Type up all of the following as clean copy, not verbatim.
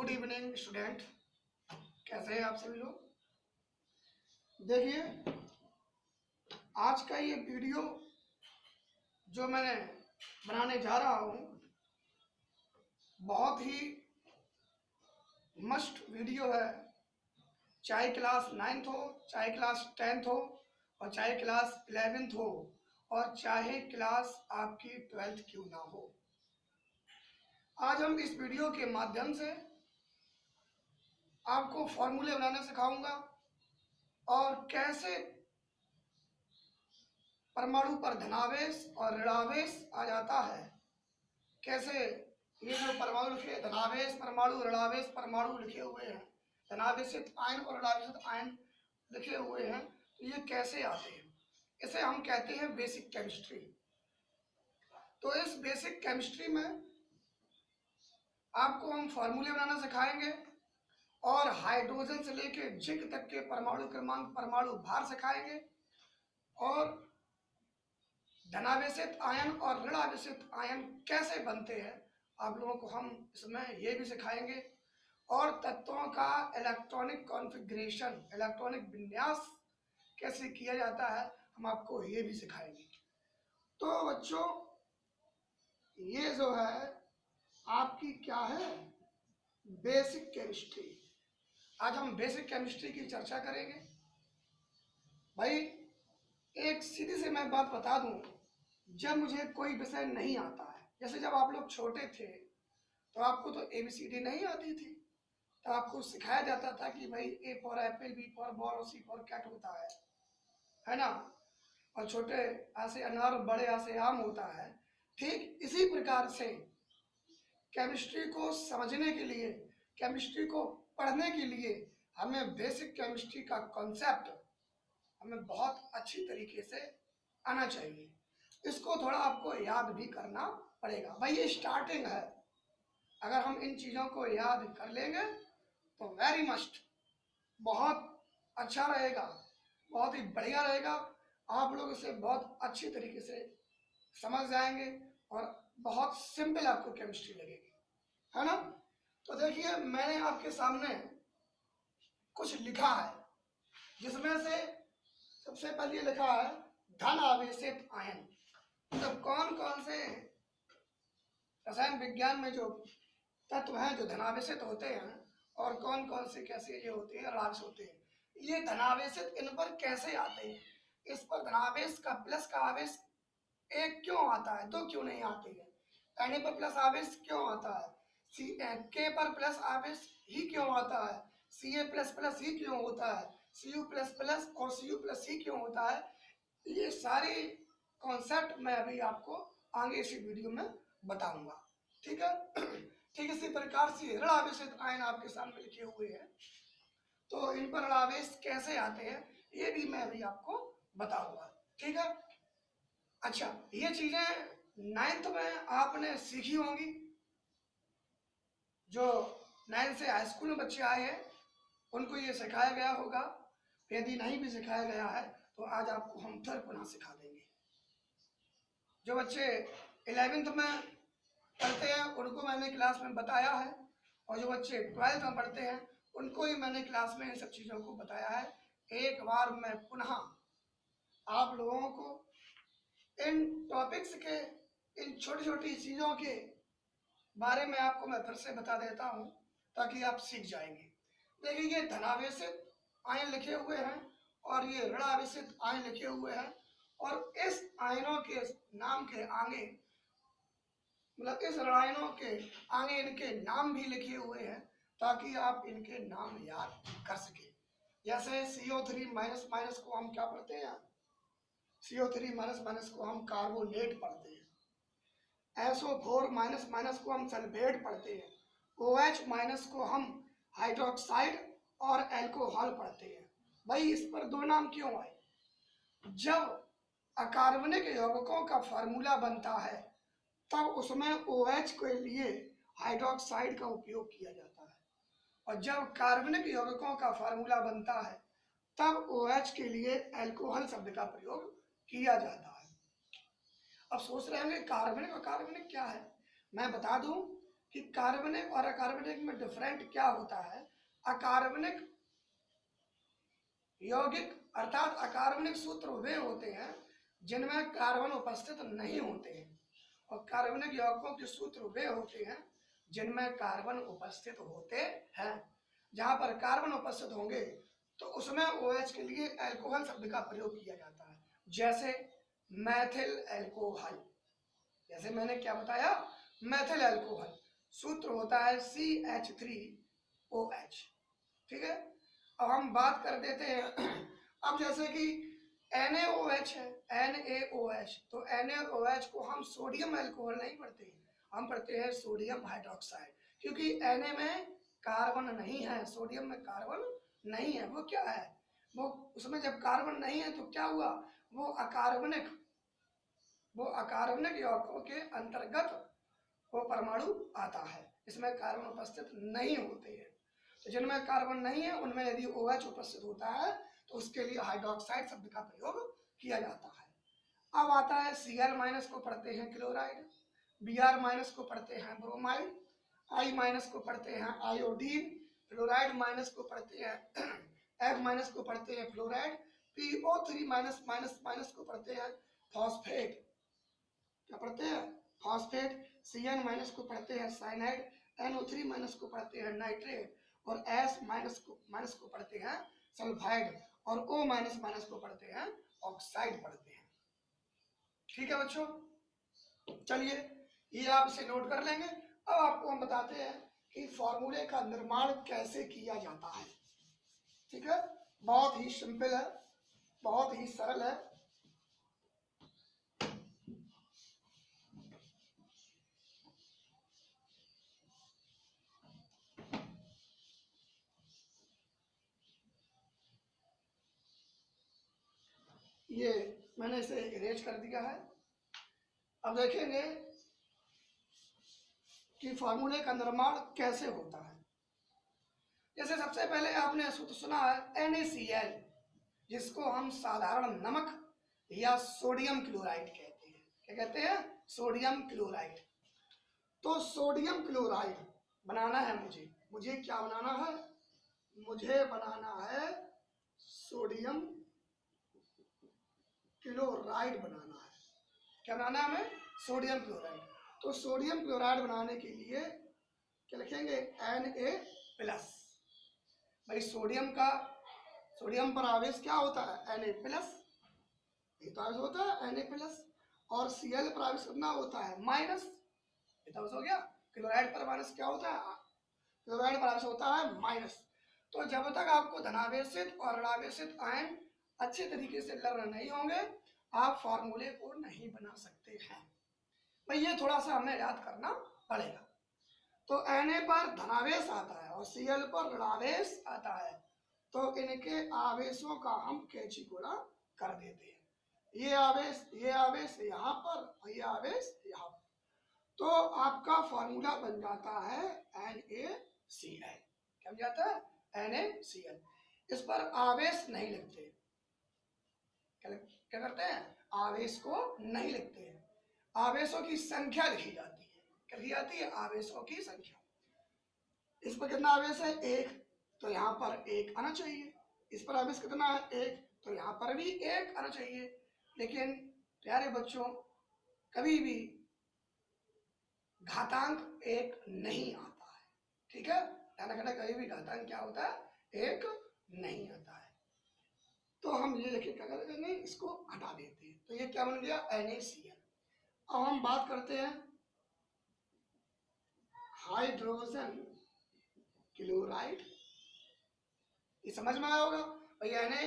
Good evening student, कैसे हैं आप सभी लोग। देखिए, आज का ये वीडियो जो मैंने बनाने जा रहा हूँ बहुत ही मस्ट वीडियो है। चाहे क्लास 9th हो, चाहे क्लास 10th हो, और चाहे क्लास 11th हो, और चाहे क्लास आपकी 12th क्यों ना हो। आज हम इस वीडियो के माध्यम से आपको फॉर्मूले बनाना सिखाऊंगा और कैसे परमाणु पर धनावेश और ऋणावेश आ जाता है। कैसे ये जो परमाणु लिखे, धनावेश परमाणु, ऋणावेश परमाणु लिखे हुए हैं, धनावेशित आयन और ऋणावेशित आयन लिखे हुए हैं, तो ये कैसे आते हैं, इसे हम कहते हैं बेसिक केमिस्ट्री। तो इस बेसिक केमिस्ट्री में आपको हम फॉर्मूले बनाना सिखाएंगे और हाइड्रोजन से लेकर जिंक तक के परमाणु क्रमांक, परमाणु भार सिखाएंगे, और धनावेशित आयन और ऋणावेशित आयन कैसे बनते हैं आप लोगों को हम इसमें ये भी सिखाएंगे, और तत्वों का इलेक्ट्रॉनिक कॉन्फ़िगरेशन, इलेक्ट्रॉनिक विन्यास कैसे किया जाता है हम आपको ये भी सिखाएंगे। तो बच्चों, ये जो है आपकी क्या है, बेसिक केमिस्ट्री। आज हम बेसिक केमिस्ट्री की चर्चा करेंगे। भाई, एक सीधी सी मैं बात बता दूं, जब मुझे कोई विषय नहीं आता है, जैसे जब आप लोग छोटे थे तो आपको तो ABCD नहीं आती थी, तो आपको सिखाया जाता था कि भाई A for Apple, B for ball और C फॉर कैट होता है ना। और छोटे आ से अनार, बड़े आ से आम होता है। ठीक इसी प्रकार से केमिस्ट्री को समझने के लिए, केमिस्ट्री को पढ़ने के लिए हमें बेसिक केमिस्ट्री का कॉन्सेप्ट हमें बहुत अच्छी तरीके से आना चाहिए। इसको थोड़ा आपको याद भी करना पड़ेगा। भाई, ये स्टार्टिंग है, अगर हम इन चीज़ों को याद कर लेंगे तो वेरी मस्ट बहुत अच्छा रहेगा, बहुत ही बढ़िया रहेगा। आप लोग इसे बहुत अच्छी तरीके से समझ जाएंगे और बहुत सिंपल आपको केमिस्ट्री लगेगी, है ना। तो देखिए, मैंने आपके सामने कुछ लिखा है, जिसमें से सबसे पहले लिखा है धन आवेशित आयन। तो कौन कौन से रसायन विज्ञान में जो तत्व हैं जो धनावेशित होते हैं, और कौन कौन से कैसे ये होते हैं, ऋणावेशित होते हैं। ये धनावेशित इन पर कैसे आते हैं, इस पर धनावेश का प्लस का आवेश एक क्यों आता है, दो क्यों नहीं आते हैं, Na पर प्लस आवेश क्यों आता है, K पर प्लस आवेश ही क्यों आता है, Ca प्लस प्लस ही क्यों होता है, Cu प्लस प्लस और Cu प्लस ही क्यों होता है। ये सारे कॉन्सेप्ट मैं अभी आपको आगे इसी वीडियो में बताऊंगा, ठीक है। ठीक इसी प्रकार से ऋणावेशित आयन आपके सामने लिखे हुए हैं, तो इन पर ऋणावेश कैसे आते हैं ये भी मैं अभी आपको बताऊंगा, ठीक है। अच्छा, ये चीजें 9th में आपने सीखी होंगी, जो 9th से हाई स्कूल में बच्चे आए हैं उनको ये सिखाया गया होगा। यदि नहीं भी सिखाया गया है तो आज आपको हम फिर पुनः सिखा देंगे। जो बच्चे 11th में पढ़ते हैं उनको मैंने क्लास में बताया है, और जो बच्चे 12th में पढ़ते हैं उनको ही मैंने क्लास में इन सब चीज़ों को बताया है। एक बार मैं पुनः आप लोगों को इन टॉपिक्स के, इन छोटी छोटी चीज़ों के बारे में आपको मैं फिर से बता देता हूँ ताकि आप सीख जाएंगे। देखिए, ये धनावेशित आयन लिखे हुए हैं और ये ऋणावेशित आयन लिखे हुए हैं, और इस आयनों के नाम के आगे, मतलब इस ऋणायनों के आगे इनके नाम भी लिखे हुए हैं ताकि आप इनके नाम याद कर सके। जैसे CO3 माइनस माइनस को हम क्या पढ़ते हैं, CO3 माइनस माइनस को हम कार्बोनेट पढ़ते हैं। SO4 माइनस माइनस को हम सल्फेट पढ़ते हैं। OH माइनस को हम हाइड्रोक्साइड और एल्कोहल पढ़ते हैं। भाई, इस पर दो नाम क्यों आए, जब अकार्बनिक यौगिकों का फार्मूला बनता है तब उसमें OH के लिए हाइड्रोक्साइड का उपयोग किया जाता है, और जब कार्बनिक यौगिकों का फार्मूला बनता है तब OH के लिए एल्कोहल शब्द का प्रयोग किया जाता है। अब सोच रहे होंगे कार्बनिक और कार्बनिक क्या है, मैं बता दूं, कि कार्बनिक और अकार्बनिक में डिफरेंट क्या होता है। अकार्बनिक यौगिक अर्थात अकार्बनिक सूत्र वे होते हैं जिनमें कार्बन उपस्थित नहीं होते हैं, और कार्बनिक यौगिकों के सूत्र वे होते हैं जिनमें कार्बन उपस्थित होते हैं। जहां पर कार्बन उपस्थित होंगे तो उसमें OH के लिए अल्कोहल शब्द का प्रयोग किया जाता है, जैसे मैथिल अल्कोहल। जैसे मैंने क्या बताया, मैथिल अल्कोहल सूत्र होता है CH3OH। ठीक है, अब हम बात कर देते हैं अब जैसे कि NaOH है, NaOH, तो NaOH को हम सोडियम अल्कोहल नहीं पढ़ते हैं, हम पढ़ते हैं सोडियम हाइड्रोक्साइड, क्योंकि Na में कार्बन नहीं है, सोडियम में कार्बन नहीं है। वो क्या है, वो उसमें जब कार्बन नहीं है तो क्या हुआ, वो अकार्बनिक यौगिकों के अंतर्गत वो परमाणु आता है, इसमें कार्बन उपस्थित नहीं होते हैं। तो जिनमें कार्बन नहीं है उनमें यदि OH उपस्थित होता है तो उसके लिए हाइड्रोक्साइड शब्द का प्रयोग किया जाता है। अब आता है Cl- को पढ़ते हैं क्लोराइड, Br- को पढ़ते हैं ब्रोमाइड, I- को पढ़ते हैं आयोडीन, फ्लोराइड माइनस को पढ़ते हैं F- को पढ़ते हैं फ्लोराइड, PO3- को पढ़ते हैं फॉस्फेट। क्या पढ़ते हैं, फॉस्फेट। Cn- को पढ़ते हैं साइनाइड, NO3- को पढ़ते हैं नाइट्रेट, और S- को पढ़ते हैं सल्फाइड, और O- को पढ़ते हैं ऑक्साइड पढ़ते हैं। ठीक है बच्चों, चलिए ये आप इसे नोट कर लेंगे। अब आपको हम बताते हैं कि फॉर्मूले का निर्माण कैसे किया जाता है। ठीक है, बहुत ही सिंपल है, बहुत ही सरल है। ये मैंने इसे इरेज कर दिया है। अब देखेंगे कि फॉर्मूले का निर्माण कैसे होता है। जैसे सबसे पहले आपने सूत्र सुना है NaCl, जिसको हम साधारण नमक या सोडियम क्लोराइड कहते हैं। क्या कहते हैं, सोडियम क्लोराइड। तो सोडियम क्लोराइड बनाना है मुझे क्या बनाना है, मुझे बनाना है सोडियम क्लोराइड बनाना है। क्या बनाना है हमें, सोडियम क्लोराइड। तो सोडियम क्लोराइड बनाने के लिए क्या लिखेंगे, Na+। भाई सोडियम पर आवेश क्या होता है, Na+, ये तो आवेश होता है Na+, और Cl पर आवेश कितना होता है, माइनस। ये तो हो गया। क्लोराइड पर माइनस क्या होता है, क्लोराइड पर आवेश होता है माइनस। तो जब तक आपको धनावेशित और ऋणावेशित आयन अच्छे तरीके से लर्न नहीं होंगे आप फॉर्मूले को नहीं बना सकते हैं। भाई ये थोड़ा सा हमें याद करना पड़ेगा। तो Na पर धनावेश आता है और Cl पर ऋणावेश आता है, तो इनके आवेशों का हम कैंची गुणा कर देते हैं। ये आवेश यहाँ पर और ये आवेश यहाँ पर, तो आपका फॉर्मूला बन जाता है NaCl। क्या बन जाता है, NaCl। इस पर आवेश नहीं लिखते, क्या करते हैं, आवेश को नहीं लिखते हैं, आवेशों की संख्या लिखी जाती है। क्या लिखी जाती है, आवेशों की संख्या। इस पर कितना आवेश है, 1, तो यहाँ पर 1 आना चाहिए। इस पर आवेश कितना है, 1, तो यहाँ पर भी 1 आना चाहिए। लेकिन प्यारे बच्चों, कभी भी घातांक 1 नहीं आता है। ठीक है, ध्यान रखना, कभी भी घातांक क्या होता है, 1 नहीं आता है। तो हम ये लिखे क्या करेंगे, इसको हटा देते हैं। तो ये क्या बन गया, NaCl। अब हम बात करते हैं हाइड्रोजन क्लोराइड। ये समझ में आया होगा भैया, Na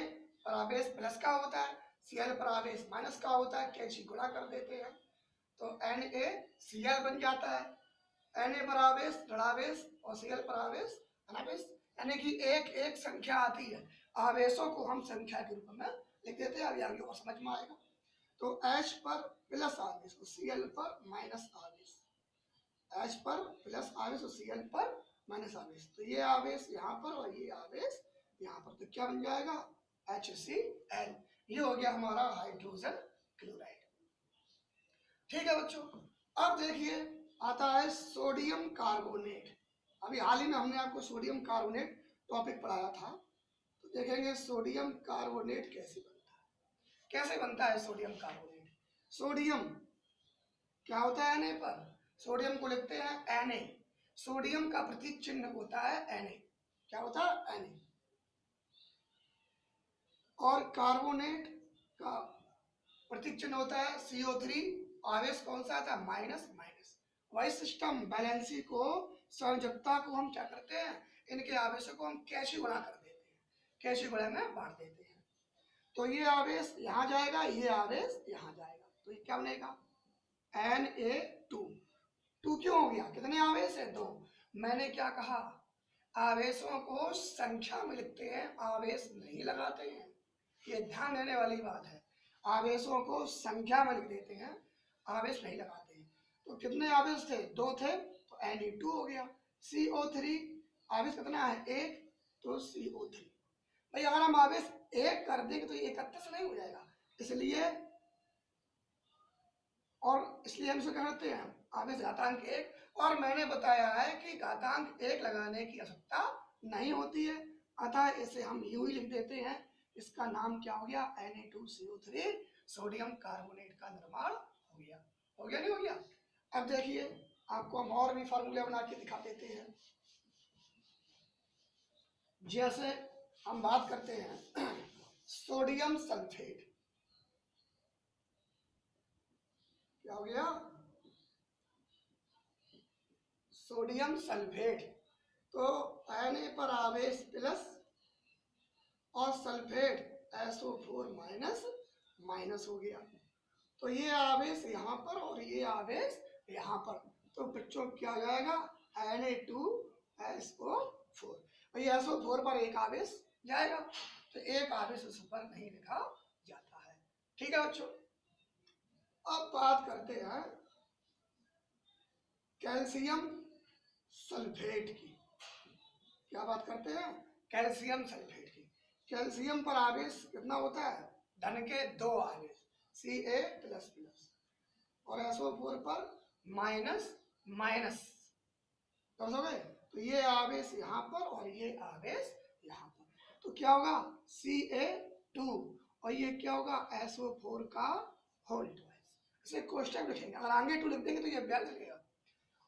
पर आवेश प्लस का होता है, Cl पर आवेश माइनस का होता है, कैंची गुणा कर देते हैं तो NaCl बन जाता है। Na पर आवेश ऋणावेश और Cl पर आवेश धनावेश, यानी कि एक एक संख्या आती है, आवेशों को हम संख्या के रूप में लिख देते हैं। अभी आगे और समझ में आएगा। तो H पर प्लस आवेश और Cl पर माइनस आवेश, H पर प्लस आवेश और Cl पर माइनस आवेश, तो ये आवेश यहाँ पर और ये आवेश यहाँ पर, तो क्या बन जाएगा, HCl। ये हो गया हमारा हाइड्रोजन क्लोराइड। ठीक है बच्चों, अब देखिए आता है सोडियम कार्बोनेट। अभी हाल ही में हमने आपको सोडियम कार्बोनेट टॉपिक पढ़ाया था, तो देखेंगे सोडियम कार्बोनेट कैसे बनता है। कैसे बनता है सोडियम कार्बोनेट? सोडियम क्या होता है Na पर, सोडियम को लिखते हैं Na। सोडियम का प्रतीक चिन्ह होता है Na। क्या होता है? Na। और कार्बोनेट का प्रतीक चिन्ह होता है CO3। आवेश कौन सा आता है? Minus minus. वही सिस्टम बैलेंसी को, संयोजकता को हम क्या करते हैं, इनके आवेशों को हम कैशी गुणा कर देते हैं, कैशी गुणा में बांट देते हैं। तो ये आवेश यहाँ जाएगा, ये आवेश यहाँ जाएगा, तो ये क्या बनेगा? Na2। 2 क्यों हो गया? कितने आवेश है? 2। मैंने क्या कहा? आवेशों को संख्या में लिखते हैं, आवेश नहीं लगाते हैं। ये ध्यान देने वाली बात है। आवेशों को संख्या में लिख देते हैं, आवेश नहीं लगाते हैं। तो कितने आवेश थे? 2 थे, तो Na2 हो गया। CO3 आवेश कितना है? 1, तो CO3। भाई अगर हम आवेश 1 कर देंगे तो ये 31 नहीं हो जाएगा, इसलिए हम इसे क्या करते हैं? आवेश घातांक 1। और मैंने बताया है कि घातांक 1 लगाने की आवश्यकता नहीं होती है, अतः इसे हम यूं ही लिख देते हैं। इसका नाम क्या हो गया? Na2CO3, सोडियम कार्बोनेट का निर्माण हो गया। हो गया नहीं हो गया? अब देखिए आपको हम और भी फार्मूले बना के दिखा देते हैं। जैसे हम बात करते हैं सोडियम सल्फेट। क्या हो गया? Sodium sulphate. तो Na पर आवेश प्लस और सल्फेट SO4 माइनस माइनस हो गया। तो ये आवेश यहाँ पर और ये आवेश यहाँ पर, तो बच्चों क्या आ जाएगा? Na2SO4। भाई SO4 पर एक आवेश जाएगा, तो एक आवेश उस पर नहीं लिखा जाता है। ठीक है बच्चों। अब बात करते हैं कैल्शियम सल्फेट की। क्या बात करते हैं? कैल्शियम सल्फेट की। कैल्शियम पर आवेश कितना होता है? धन के 2 आवेश Ca++ और SO4 पर माइनस माइनस। समझोगे? तो ये आवेश यहाँ पर और ये आवेश यहाँ पर, तो क्या होगा? Ca2 और ये क्या होगा? SO4 का होल ट्वाइस। इसे क्वेश्चन लिखेंगे, अगर आगे 2 लिख देंगे तो ये बैल चलेगा,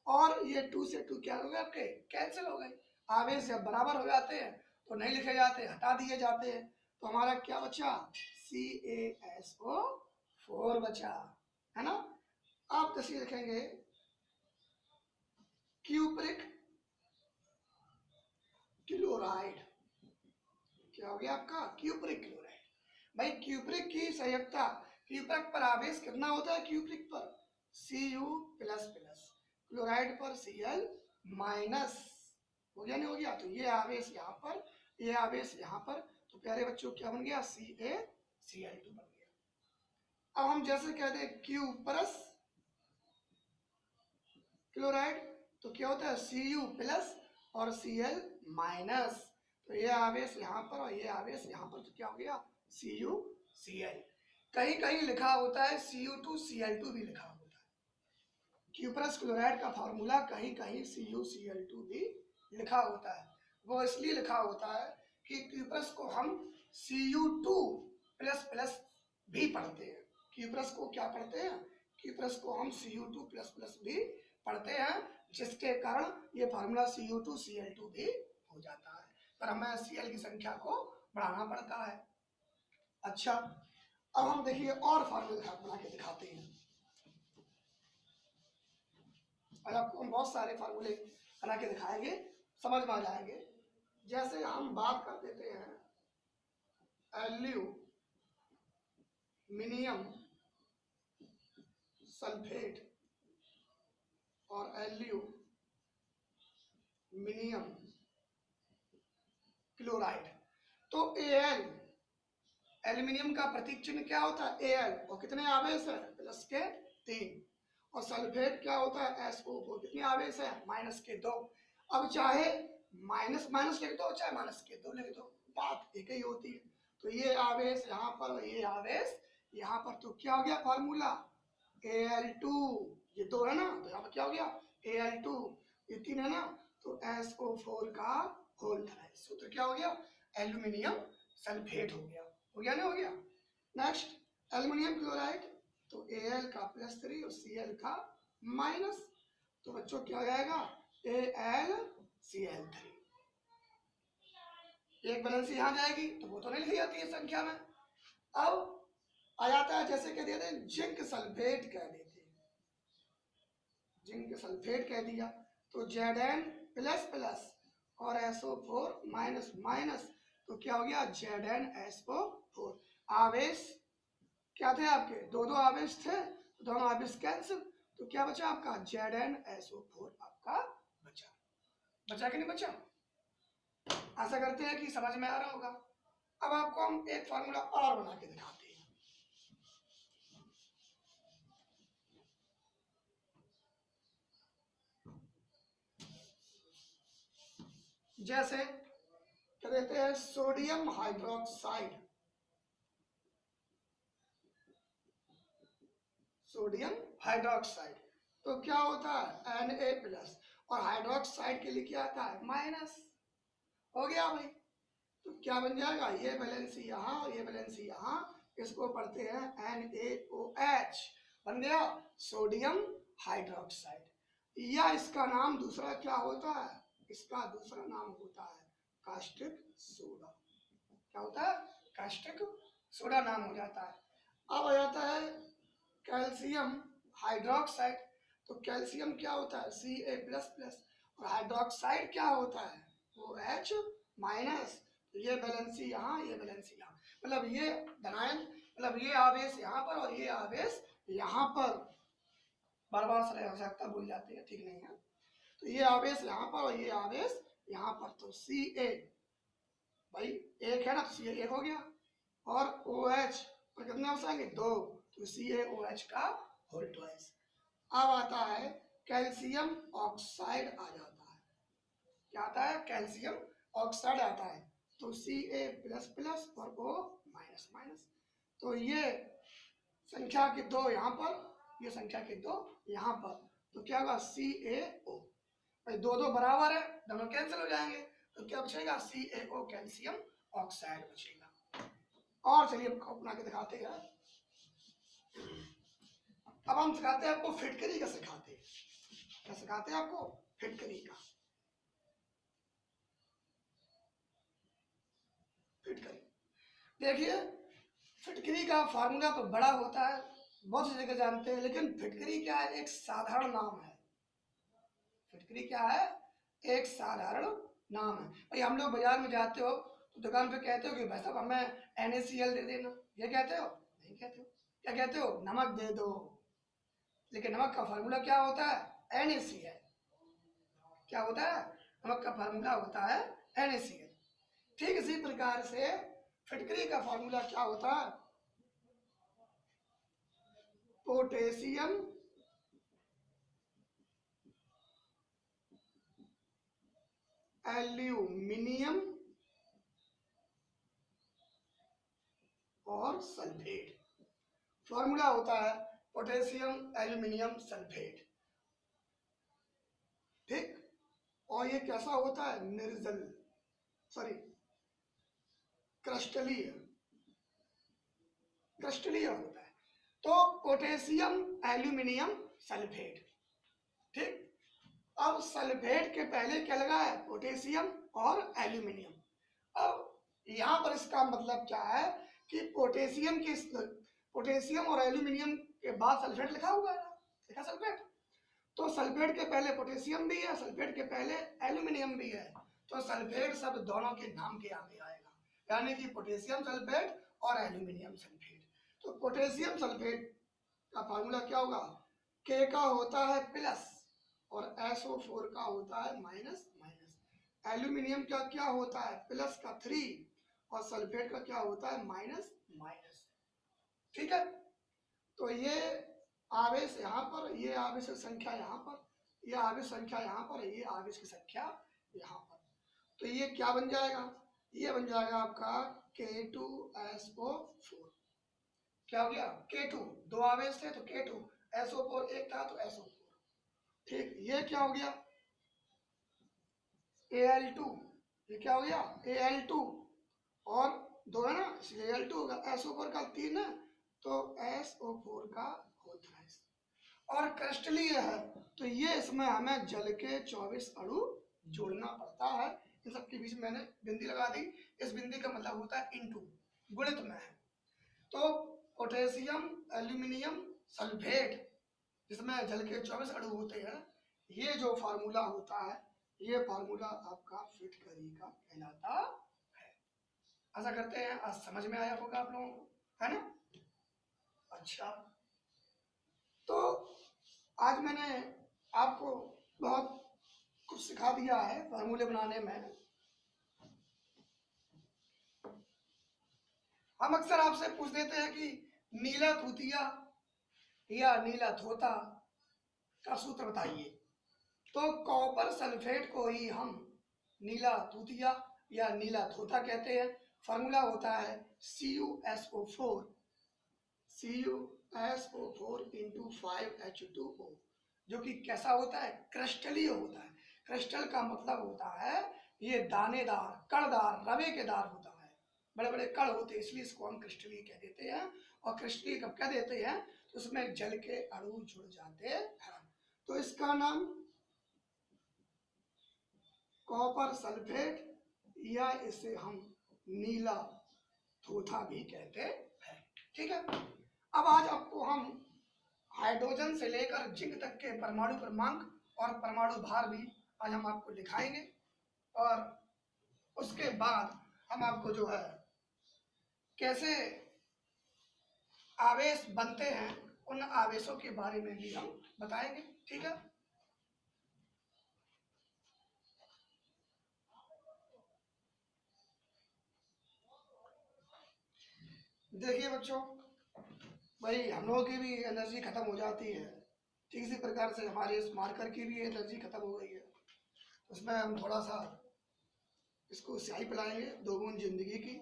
और ये 2 से 2 क्या हो गए? आपके कैंसिल हो गए। आवेश जब बराबर हो जाते हैं तो नहीं लिखे जाते, हटा दिए जाते हैं। तो हमारा क्या बचा? CaSO4 बचा, है ना। आप जैसे लिखेंगे क्यूप्रिक क्लोराइड। क्या हो गया आपका? Cupric chloride. भाई क्यूप्रिक की संयुक्ता, क्यूप्रिक पर आवेश कितना होता है? क्यूप्रिक पर Cu++, क्लोराइड पर Cl-। हो गया नहीं हो गया? तो ये आवेश यहाँ पर, ये आवेश यहाँ पर, तो प्यारे बच्चों क्या बन गया? CaCl2 बन गया। अब हम जैसे कहते हैं Cu+ क्लोराइड, तो क्या होता है? Cu+ और Cl-। तो ये आवेश यहाँ पर और ये आवेश यहाँ पर, तो क्या हो गया? CuCl। कहीं कहीं लिखा होता है Cu2Cl2 भी लिखा होता है। क्यूप्रस क्लोराइड का फॉर्मूला कहीं कहीं CuCl2 भी लिखा होता है। वो इसलिए लिखा होता है कि क्यूप्रस को हम Cu2++ भी पढ़ते हैं। क्यूप्रस को क्या पढ़ते हैं? क्यूप्रस को हम Cu2++ भी पढ़ते हैं, जिसके कारण ये फार्मूला Cu2Cl2 भी हो जाता है, पर हमें Cl की संख्या को बढ़ाना पड़ता है। अच्छा, अब हम देखिए और फार्मूला बना के दिखाते हैं, और आपको हम बहुत सारे फार्मूले बना के दिखाएंगे, समझ में आ जाएंगे। जैसे हम बात कर देते हैं एल्यूमिनियम सल्फेट और एल्यूमिनियम क्लोराइड। तो Al, एल्यूमिनियम का प्रतीक चिन्ह क्या होता है? Al, और कितने आवेश है? प्लस के 3। और सल्फेट क्या होता है? SO4, कितने आवेश है? माइनस के 2। अब चाहे माइनस माइनस लिख दो, चाहे माइनस के 2 लिख दो, बात एक ही होती है। तो ये आवेश यहाँ पर और ये आवेश यहाँ पर, तो क्या हो गया फार्मूला? Al2 ये 2 है ना, तो यहाँ पर क्या हो गया Al2, ये 3 है ना, तो SO4 का होल था। सूत्र क्या हो गया, एल्यूमिनियम सल्फेट हो गया। हो गया नहीं हो गया। नेक्स्ट एल्यूमिनियम क्लोराइड, तो Al का +3 और Cl का माइनस, तो बच्चों क्या हो जाएगा AlCl3। एक बैलेंस यहाँ जाएगी तो वो तो नहीं लिखी जाती है संख्या में। अब आ जाता है, जैसे कह देते हैं जिंक सल्फेट कह देते हैं, जिंक सल्फेट कह दिया, तो Zn++ और SO4 माइनस, तो क्या हो गया ZnSO4। आवेश क्या थे आपके, दो आवेश थे, दोनों आवेश कैंसिल, तो क्या बचा आपका ZnSO4 आपका बचा कि नहीं बचा। आशा करते हैं कि समझ में आ रहा होगा। अब आपको हम एक फार्मूला और बना के दिखाते हैं। जैसे क्या देते हैं सोडियम हाइड्रोक्साइड, सोडियम हाइड्रोक्साइड, तो क्या होता है Na+, और हाइड्रोक्साइड के लिए क्या आता है माइनस। हो गया भाई, तो क्या बन जाएगा, ये वैलेंसी यहाँ और ये वैलेंसी यहाँ, इसको पढ़ते हैं NaOH, बन गया सोडियम हाइड्रोक्साइड। या इसका नाम दूसरा क्या होता है, इसका दूसरा नाम होता है कास्टिक सोडा। क्या होता है, कास्टिक सोडा नाम हो जाता है। अब आ जाता है कैल्शियम हाइड्रोक्साइड, तो कैल्शियम क्या होता है Ca++, और हाइड्रोक्साइड क्या होता है OH माइनस। ये बैलेंसी यहाँ, ये बैलेंसी यहाँ, मतलब ये धनायन, मतलब ये आवेश यहाँ पर और ये आवेश यहाँ पर, बार बार सर आवश्यकता भूल जाती है, ठीक नहीं है। तो ये आवेश यहाँ पर और ये आवेश यहाँ पर, तो Ca भाई एक है ना, तो Ca एक हो गया, और OH पर कितने अंश आएंगे 2, तो CaOH का होल ट्वाइस। अब आता है कैल्शियम ऑक्साइड आ जाता है, क्या आता है कैल्शियम ऑक्साइड आता है, तो Ca++ और O माइनस, तो ये संख्या के 2 यहाँ पर, ये संख्या के 2 यहाँ पर, तो क्या होगा CaO, भाई 2 बराबर है, दोनों कैंसिल हो जाएंगे, तो क्या बचेगा CaO कैल्शियम ऑक्साइड बचेगा। और चलिए बना के दिखाते हैं। अब हम सिखाते हैं आपको फिटकरी का, सिखाते हैं क्या, सिखाते हैं आपको फिटकरी का। फिटकरी देखिए, फिटकरी का फार्मूला तो बड़ा होता है, बहुत सी जगह जानते हैं, लेकिन फिटकरी क्या है, एक साधारण नाम है। फिटकरी क्या है, एक साधारण नाम है। भाई हम लोग बाजार में जाते हो तो दुकान पे कहते हो कि भाई साहब हमें NaCl दे देना, ये कहते हो, नहीं कहते हो, क्या कहते हो नमक दे दो, लेकिन नमक का फार्मूला क्या होता है NaCl। क्या होता है, नमक का फार्मूला होता है NaCl। ठीक इसी प्रकार से फिटकरी का फार्मूला क्या होता है, पोटेशियम एल्यूमिनियम और सल्फेट। फॉर्मूला होता है पोटेशियम एल्यूमिनियम सल्फेट, ठीक। और ये कैसा होता है, निर्जल, सॉरी क्रिस्टलीय, क्रिस्टलीय होता है। तो पोटेशियम एल्यूमिनियम सल्फेट, ठीक। अब सल्फेट के पहले क्या लगा है, पोटेशियम और एल्यूमिनियम। अब यहाँ पर इसका मतलब क्या है कि पोटेशियम और एल्यूमिनियम के बाद सल्फेट लिखा हुआ है, लिखा सल्फेट, तो सल्फेट के पहले पोटेशियम भी है, सल्फेट के पहले एल्यूमिनियम भी है, तो सल्फेट सब दोनों के नाम के आगे आएगा, यानी कि पोटेशियम सल्फेट और एल्यूमिनियम सल्फेट। तो पोटेशियम सल्फेट का फार्मूला क्या होगा, K का होता है प्लस और SO4 का होता है माइनस। एल्यूमिनियम का क्या होता है प्लस का 3 और सल्फेट का क्या होता है माइनस, ठीक है। तो ये आवेश यहाँ पर, ये आवेश की संख्या यहाँ पर, ये आवेश संख्या यहाँ पर, ये आवेश की संख्या यहाँ पर, तो ये क्या बन जाएगा, ये बन जाएगा आपका K2SO4। क्या हो गया K2, 2 आवेश थे तो K2, SO4 एक था तो SO4, ठीक। ये क्या हो गया, Al2, ये क्या हो गया Al2, और दो है ना इसलिए Al2 होगा। SO4 का 3 है तो SO4 का होता है, और क्रिस्टलीय है तो ये इसमें हमें जल के 24 अणु जोड़ना पड़ता है। इन सबके बीच में मैंने बिंदी लगा दी, इस बिंदी का मतलब होता है इनटू, गुणित में है। तो पोटेशियम एल्यूमिनियम सल्फेट जिसमें जल के 24 अणु होते हैं, ये जो फार्मूला होता है, ये फार्मूला आपका फिटकरी का कहलाता है। ऐसा करते हैं, आज समझ में आया होगा आप लोगों को, है ना। अच्छा, तो आज मैंने आपको बहुत कुछ सिखा दिया है फार्मूले बनाने में। हम अक्सर आपसे पूछ देते हैं कि नीला तूतिया या नीला धोता का सूत्र बताइए, तो कॉपर सल्फेट को ही हम नीला तूतिया या नीला धोता कहते हैं। फार्मूला होता है CuSO4 इंटू 5H2O, जो कि कैसा होता है, क्रिस्टलीय होता है। क्रिस्टल का मतलब होता है ये दानेदार कणदार रवे के दार होता है, बड़े बड़े कण होते हैं, इसलिए इसको हम क्रिस्टलीय कह देते हैं। और क्रिस्टलीय कब कह देते हैं, तो उसमें जल के अणु जुड़ जाते हैं। तो इसका नाम कॉपर सल्फेट या इसे हम नीला धोथा भी कहते हैं, ठीक है। अब आज आपको हम हाइड्रोजन से लेकर जिंक तक के परमाणु क्रमांक और परमाणु भार भी आज हम आपको दिखाएंगे, और उसके बाद हम आपको जो है कैसे आवेश बनते हैं उन आवेशों के बारे में भी हम बताएंगे, ठीक है। देखिए बच्चों, भाई हम लोगों की भी एनर्जी खत्म हो जाती है, ठीक इसी प्रकार से हमारे इस मार्कर की भी एनर्जी खत्म हो गई है। उसमें हम थोड़ा सा इसको स्याही पिलाएंगे, 2 बूंद जिंदगी की।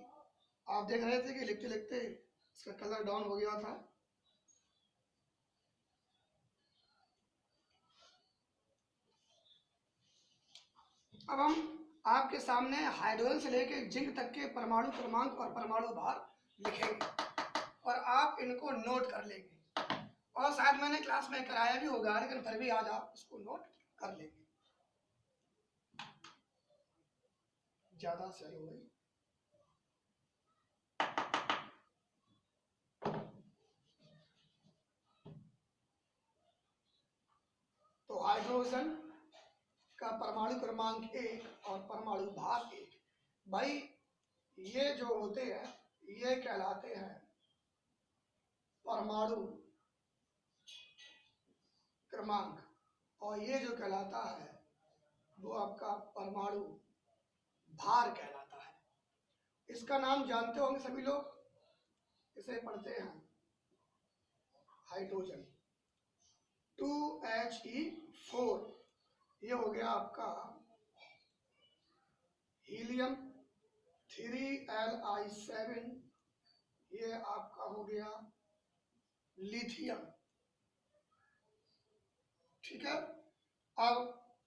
आप देख रहे थे कि लिखते लिखते इसका कलर डाउन हो गया था। अब हम आपके सामने हाइड्रोजन से लेकर जिंक तक के परमाणु क्रमांक और परमाणु भार लिखेंगे, और आप इनको नोट कर लेंगे। और शायद मैंने क्लास में कराया भी होगा, लेकिन फिर भी आज आप इसको नोट कर लेंगे। ज्यादा सही हो गई। तो हाइड्रोजन का परमाणु क्रमांक 1 और परमाणु भार 1, भाई ये जो होते हैं ये कहलाते हैं परमाणु क्रमांक, और ये जो कहलाता है वो आपका परमाणु भार कहलाता है। इसका नाम जानते होंगे सभी लोग, इसे पढ़ते हैं हाइड्रोजन। 2He4, ये हो गया आपका हीलियम। 3Li7, ये आपका हो गया लिथियम, ठीक है। अब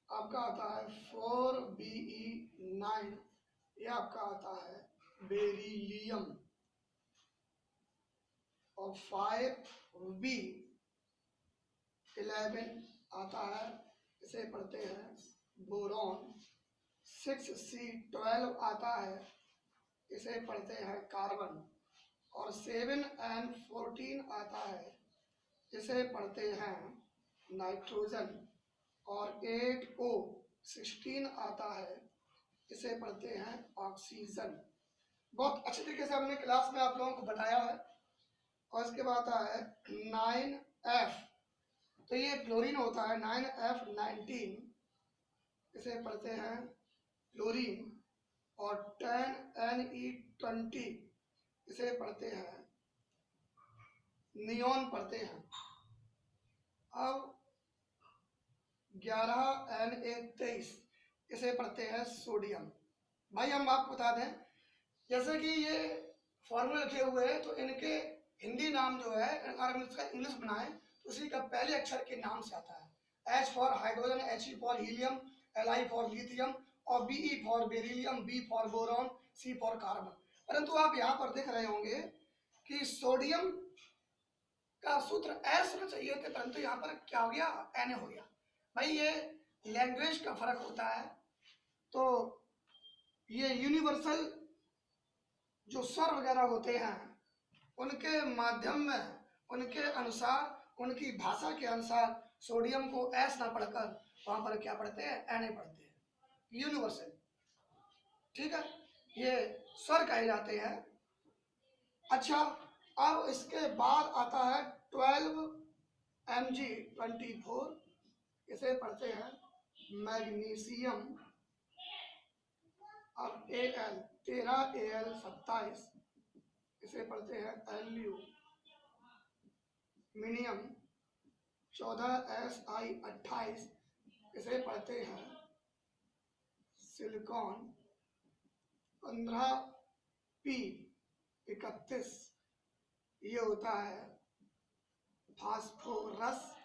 आपका आता है 4Be9, ये आपका आता है बेरिलियम। और 5B11 आता है, इसे पढ़ते हैं बोरॉन। 6C12 आता है, इसे पढ़ते हैं कार्बन। और 7N14 आता है, इसे पढ़ते हैं नाइट्रोजन। और 8O16 आता है, इसे पढ़ते हैं ऑक्सीजन। बहुत अच्छे तरीके से हमने क्लास में आप लोगों को बताया है। और इसके बाद आता है 9F, तो ये क्लोरीन होता है। 9F19, इसे पढ़ते हैं क्लोरीन। और 10Ne20, इसे पढ़ते हैं नियोन पढ़ते हैं। अब 11Na23, इसे पढ़ते हैं सोडियम। भाई हम आपको बता दें, जैसे कि ये फॉर्मूले लिखे हुए हैं तो इनके हिंदी नाम जो है, अगर हम इसका इंग्लिश बनाएं उसी का पहले अक्षर के नाम से आता है। H for hydrogen, He for helium, Li for lithium और Be for beryllium, B for boron, C for carbon. परंतु आप यहाँ पर देख रहे होंगे कि सोडियम का सूत्र एस होना चाहिए थे, परंतु यहाँ पर क्या हो गया, एन हो गया। भाई ये लैंग्वेज का फर्क होता है। तो ये यूनिवर्सल जो स्वर वगैरह होते हैं उनके माध्यम में, उनके अनुसार, उनकी भाषा के अनुसार सोडियम को एस ना पढ़कर वहां पर क्या पढ़ते हैं, एन पढ़ते हैं, यूनिवर्सल। ठीक है, ये स्वर कहे जाते हैं। अच्छा, अब इसके बाद आता है 12Mg24, इसे पढ़ते हैं मैग्नीशियम। अब Al 13Al27, इसे पढ़ते हैं एल्यूमिनियम। 14Si28, इसे पढ़ते हैं सिलिकॉन। 15P31, ये होता है फास्फोरस।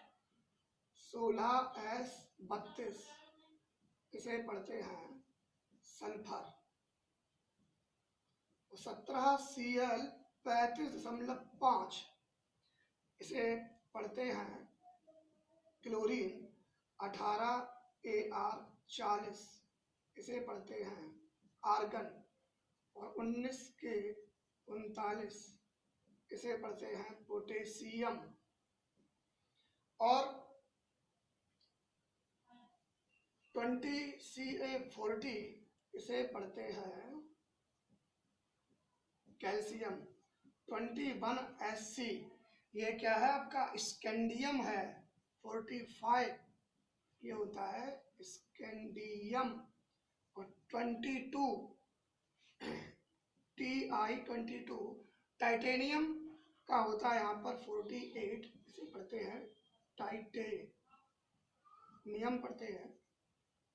16S32, इसे पढ़ते हैं सल्फर। 17Cl35.5, इसे पढ़ते हैं क्लोरीन। 18Ar40, इसे पढ़ते हैं आर्गन। और 19K39, इसे पढ़ते हैं पोटेशियम। और 20Ca40, इसे पढ़ते हैं कैल्शियम। 21Sc, ये क्या है आपका, स्कैंडियम है। 45, ये होता है स्कैंडियम। और 22Ti22, टाइटेनियम का होता है यहाँ पर 48, इसे पढ़ते हैं टाइटेनियम पढ़ते हैं।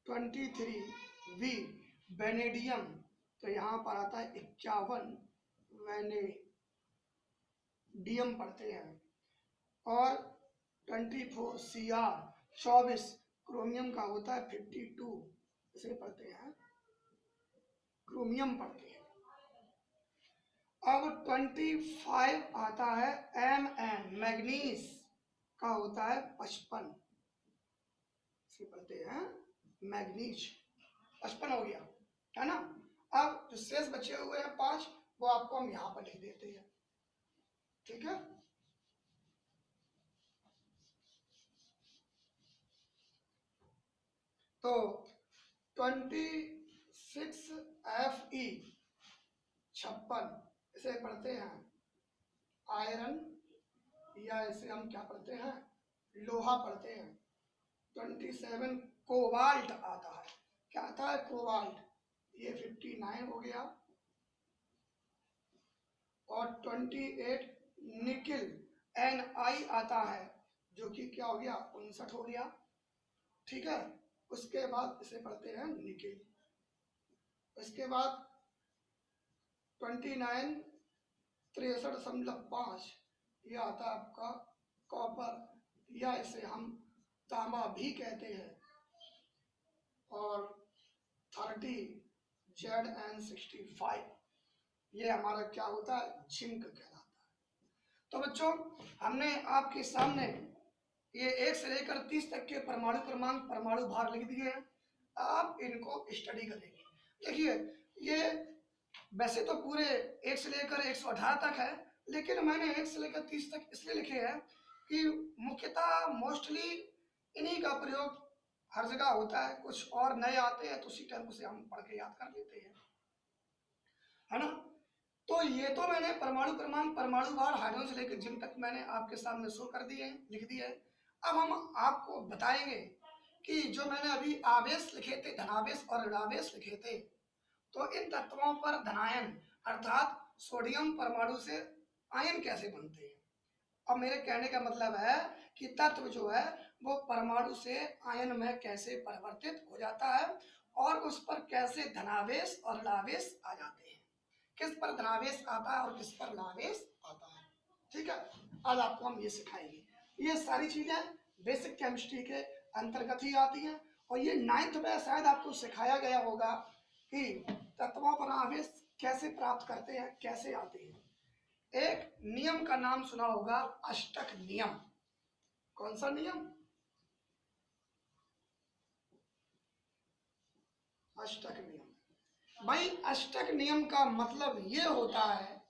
23V वेनेडियम, तो यहाँ पर आता है 51 वेनेडियम पढ़ते हैं। और 24Cr 24 क्रोमियम का होता है 52, इसे पढ़ते हैं क्रोमियम पढ़ते हैं। अब 25 आता है Mn मैग्नीज का होता है 55, इसे पढ़ते हैं मैग्नीज। 55 हो गया है ना। अब जो शेष बचे हुए हैं 5, वो आपको हम यहाँ पर लिख देते हैं। ठीक है, तो 26Fe 56, इसे पढ़ते हैं आयरन, या इसे हम क्या पढ़ते हैं, लोहा पढ़ते हैं। 27 कोबाल्ट आता है, क्या आता है, कोबाल्ट, ये 59 हो गया। और 28 निकिल Ni आता है, जो कि क्या हो गया, 59 हो गया। ठीक है, उसके बाद इसे पढ़ते हैं निकिल। इसके बाद 29 63.5, ये आता है आपका कॉपर, या इसे हम तांबा भी कहते हैं। और 30 Zn65, ये हमारा क्या होता है, जिंक कहलाता है। तो बच्चों, हमने आपके सामने ये 1 से लेकर 30 तक के परमाणु क्रमांक, परमाणु भार लिख दिए हैं। आप इनको स्टडी करेंगे। देखिए, ये वैसे तो पूरे 1 से लेकर 118 तक है, लेकिन मैंने 1 से लेकर 30 तक इसलिए लिखे हैं कि मुख्यतः मोस्टली इन्हीं का प्रयोग हर जगह होता है। कुछ और नए आते हैं तो उसी टाइम उसे हम पढ़ के याद कर लेते हैं, है ना। तो ये तो मैंने परमाणु क्रमांक, परमाणु भार, हाइड्रोजन से लेकर जिन तक मैंने आपके सामने शो कर दिए हैं, लिख दिए हैं। अब हम आपको बताएंगे कि जो मैंने अभी आवेश लिखे थे, धनावेश और ऋणावेश लिखे थे, तो इन तत्वों पर धनायन अर्थात सोडियम परमाणु से आयन कैसे बनते हैं। अब मेरे कहने का मतलब है कि तत्व जो है वो परमाणु से आयन में कैसे परिवर्तित हो जाता है और उस पर कैसे धनावेश और ऋणावेश आ जाते हैं, किस पर धनावेश आता है और किस पर ऋणावेश आता है। ठीक है, आज आपको हम ये सिखाएंगे। ये सारी चीजें बेसिक केमिस्ट्री के अंतर्गत ही आती हैं। और ये 9th में शायद आपको सिखाया गया होगा कि तत्वों पर आवेश कैसे प्राप्त करते हैं, कैसे आते हैं। एक नियम का नाम सुना होगा, अष्टक नियम। कौन सा नियम? अष्टक नियम। भाई अष्टक नियम का मतलब ये होता है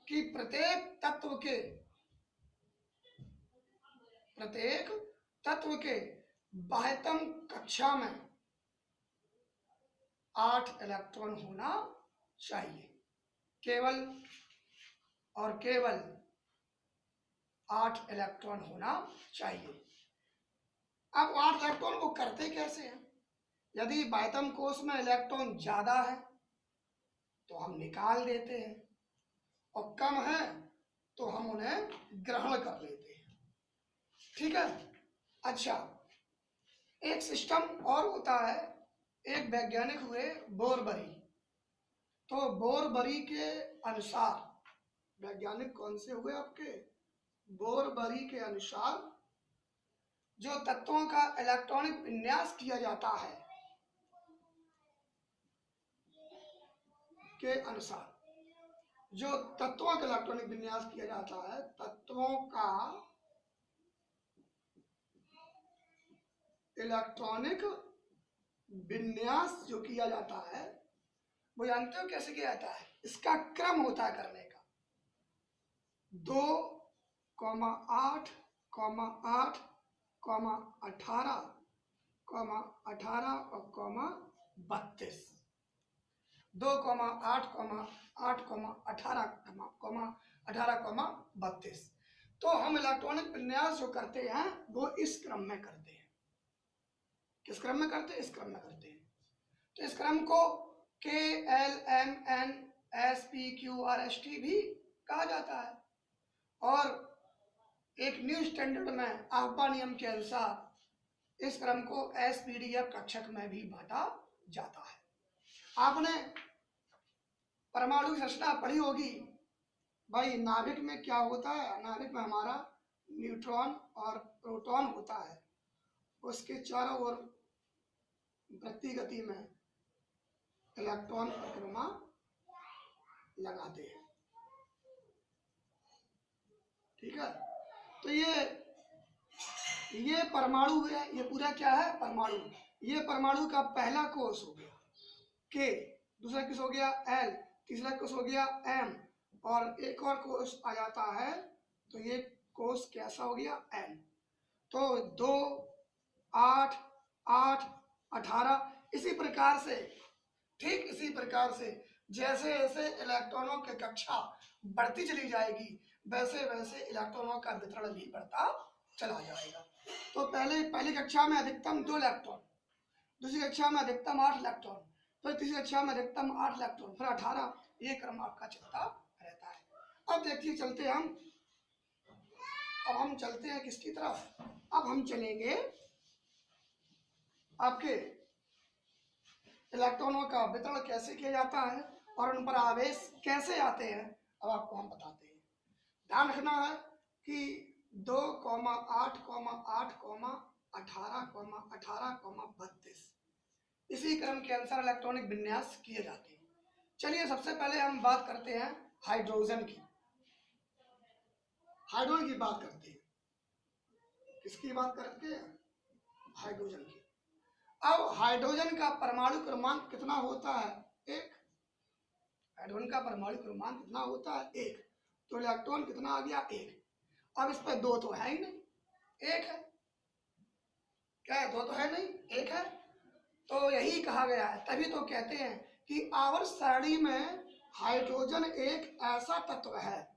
कि प्रत्येक तत्व के बाह्यतम कक्षा में 8 इलेक्ट्रॉन होना चाहिए, केवल और केवल 8 इलेक्ट्रॉन होना चाहिए। अब 8 इलेक्ट्रॉन को करते कैसे हैं? यदि बाह्यतम कोश में इलेक्ट्रॉन ज्यादा है तो हम निकाल देते हैं, और कम है तो हम उन्हें ग्रहण कर लेते हैं। ठीक है। अच्छा, एक सिस्टम और होता है। एक वैज्ञानिक हुए बोरबरी। तो बोरबरी के अनुसार, वैज्ञानिक कौन से हुए आपके? बोरबरी के अनुसार जो तत्वों का इलेक्ट्रॉनिक विन्यास किया जाता है के अनुसार, जो तत्वों का इलेक्ट्रॉनिक विन्यास किया जाता है, तत्वों का इलेक्ट्रॉनिक विन्यास जो किया जाता है, वो जानते हो कैसे किया जाता है? इसका क्रम होता है करने का। 2,8, 8, 18, 18 और 32। 2,8, 8, 18, 18, 32। तो हम इलेक्ट्रॉनिक विन्यास जो करते हैं वो इस क्रम में करते हैं। किस क्रम में करते हैं? इस क्रम में करते हैं। तो इस क्रम को KLMN SPQRST भी कहा जाता है। और एक न्यू स्टैंडर्ड में आह्वा नियम के अनुसार इस क्रम को SPDF कक्षक में भी बांटा जाता है। आपने परमाणु की संरचना पढ़ी होगी। भाई नाभिक में क्या होता है? नाभिक में हमारा न्यूट्रॉन और प्रोटॉन होता है, उसके चारों ओर वृत्तीय गति में इलेक्ट्रॉन परिक्रमा लगाते हैं। ठीक है। तो ये परमाणु है, ये पूरा क्या है? परमाणु। ये परमाणु का पहला कोष हो गया K, दूसरा कोष हो गया L, तीसरा कोष हो गया M, और एक और कोष आ जाता है तो ये कोष कैसा हो गया? N। तो 2, 8, 8, 18, इसी प्रकार से, ठीक इसी प्रकार से जैसे जैसे इलेक्ट्रॉनों की कक्षा बढ़ती चली जाएगी वैसे वैसे इलेक्ट्रॉनों का वितरण भी बढ़ता चला जाएगा। तो पहली कक्षा में अधिकतम 2 इलेक्ट्रॉन, दूसरी कक्षा में अधिकतम 8 इलेक्ट्रॉन, फिर तीसरी कक्षा में अधिकतम 8 इलेक्ट्रॉन, फिर 18। ये क्रम आपका चलता रहता है। अब देखिए चलते हम, अब हम चलते हैं किसकी तरफ? अब हम चलेंगे आपके इलेक्ट्रॉनों का वितरण कैसे किया जाता है और उन पर आवेश कैसे आते हैं, अब आपको हम बताते हैं। ध्यान रखना है कि 2, 8, 8, 18, 18, 32 इसी क्रम के अनुसार इलेक्ट्रॉनिक विन्यास किए जाते हैं। चलिए सबसे पहले हम बात करते हैं हाइड्रोजन की। हाइड्रोजन की बात करते हैं। किसकी बात करते हैं? हाइड्रोजन की। अब हाइड्रोजन का परमाणु क्रमांक कितना होता है? 1। हाइड्रोजन का परमाणु क्रमांक कितना होता है? 1। तो इलेक्ट्रॉन कितना आ गया? 1। अब इस पर 2 तो है ही नहीं, 1 है। क्या है? 2 तो है नहीं, 1 है। तो यही कहा गया है, तभी तो कहते हैं कि आवर्त सारणी में हाइड्रोजन एक ऐसा तत्व है,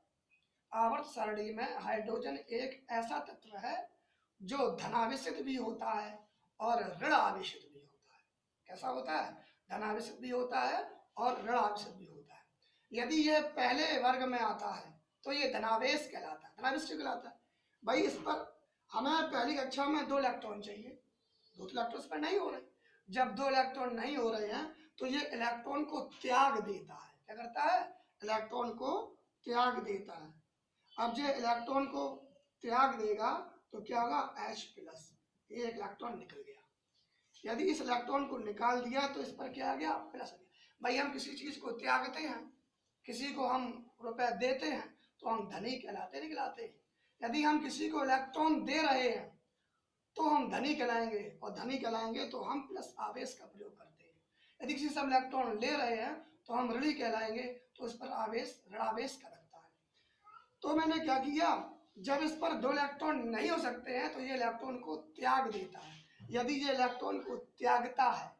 आवर्त सारणी में हाइड्रोजन एक ऐसा तत्व है जो धनावेशित भी होता है और ऋण आवेशित भी होता है। कैसा होता है? धनावेशित भी होता है और ऋण आवेशित भी होता है। यदि यह पहले वर्ग में आता है तो ये धनावेश कहलाता है, धनावेश कहलाता है। भाई इस पर हमें पहली कक्षा में 2 इलेक्ट्रॉन चाहिए, 2 इलेक्ट्रॉन पर नहीं हो रहे। जब 2 इलेक्ट्रॉन नहीं हो रहे हैं तो ये इलेक्ट्रॉन को त्याग देता है। क्या करता है? इलेक्ट्रॉन को त्याग देता है। अब जो इलेक्ट्रॉन को त्याग देगा तो क्या होगा, H प्लस, ये एक इलेक्ट्रॉन निकल गया। यदि इस इलेक्ट्रॉन को निकाल दिया तो इस पर क्या आ गया, प्लस आ गया। भाई हम किसी चीज को त्यागते हैं, किसी को हम रुपए देते हैं तो हम धनी कहलाते नहीं कहलाते। यदि हम किसी को इलेक्ट्रॉन दे रहे हैं तो हम धनी कहलाएंगे, और धनी कहलाएंगे तो हम प्लस आवेश का प्रयोग करते हैं। यदि किसी से हम इलेक्ट्रॉन ले रहे हैं तो हम ऋणी कहलाएंगे, तो इस पर आवेश ऋणावेश का लगता है। तो मैंने क्या किया, जब इस पर 2 इलेक्ट्रॉन नहीं हो सकते हैं तो ये इलेक्ट्रॉन को त्याग देता है। यदि ये इलेक्ट्रॉन को त्यागता है,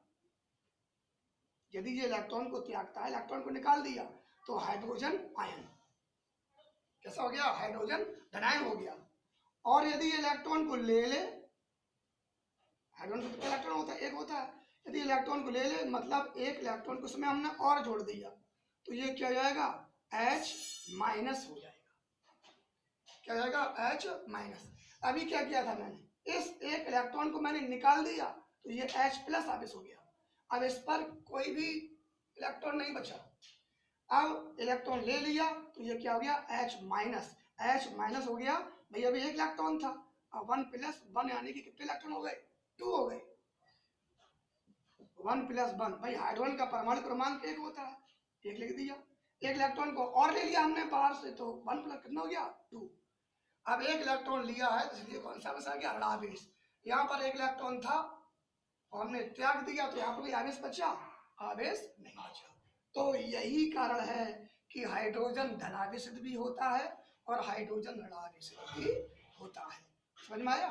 यदि ये इलेक्ट्रॉन को त्यागता है, इलेक्ट्रॉन को निकाल दिया, तो हाइड्रोजन आयन कैसा हो गया, हाइड्रोजन धनायन हो गया। और यदि ये इलेक्ट्रॉन को ले ले, हाइड्रोजन को कितना इलेक्ट्रॉन होता है, एक होता है। यदि इलेक्ट्रॉन को ले ले मतलब एक इलेक्ट्रॉन को उसमें हमने और जोड़ दिया, तो ये क्या हो जाएगा, H माइनस हो जाएगा। क्या हो जाएगा, H माइनस। अभी क्या किया था मैंने, इस एक इलेक्ट्रॉन को मैंने निकाल दिया तो ये H प्लस आवेश हो गया। अब इस पर कोई भी इलेक्ट्रॉन नहीं बचा। अब इलेक्ट्रॉन ले लिया तो ये क्या हो गया, H माइनस, H माइनस हो गया। भाई अभी एक इलेक्ट्रॉन था, अब 1 प्लस 1 यानी कि कितने इलेक्ट्रॉन हो गए, 2 हो गए। 1 प्लस 1, भाई हाइड्रोजन का परमाणु क्रमांक 1 होता है, 1 लिख दिया। एक इलेक्ट्रॉन को और ले लिया हमने बाहर से, तो 1 प्लस कितना हो गया, 2। अब एक इलेक्ट्रॉन लिया है तो इसलिए कौन सा बचा गया, ऋणावेश। यहाँ पर एक इलेक्ट्रॉन था और हमने त्याग दिया तो यहाँ पर भी आवेश बचा, आवेश नहीं बचा। तो यही कारण है कि हाइड्रोजन धनावेशित भी होता है और हाइड्रोजन ऋणावेशित भी होता है। समझ में आया।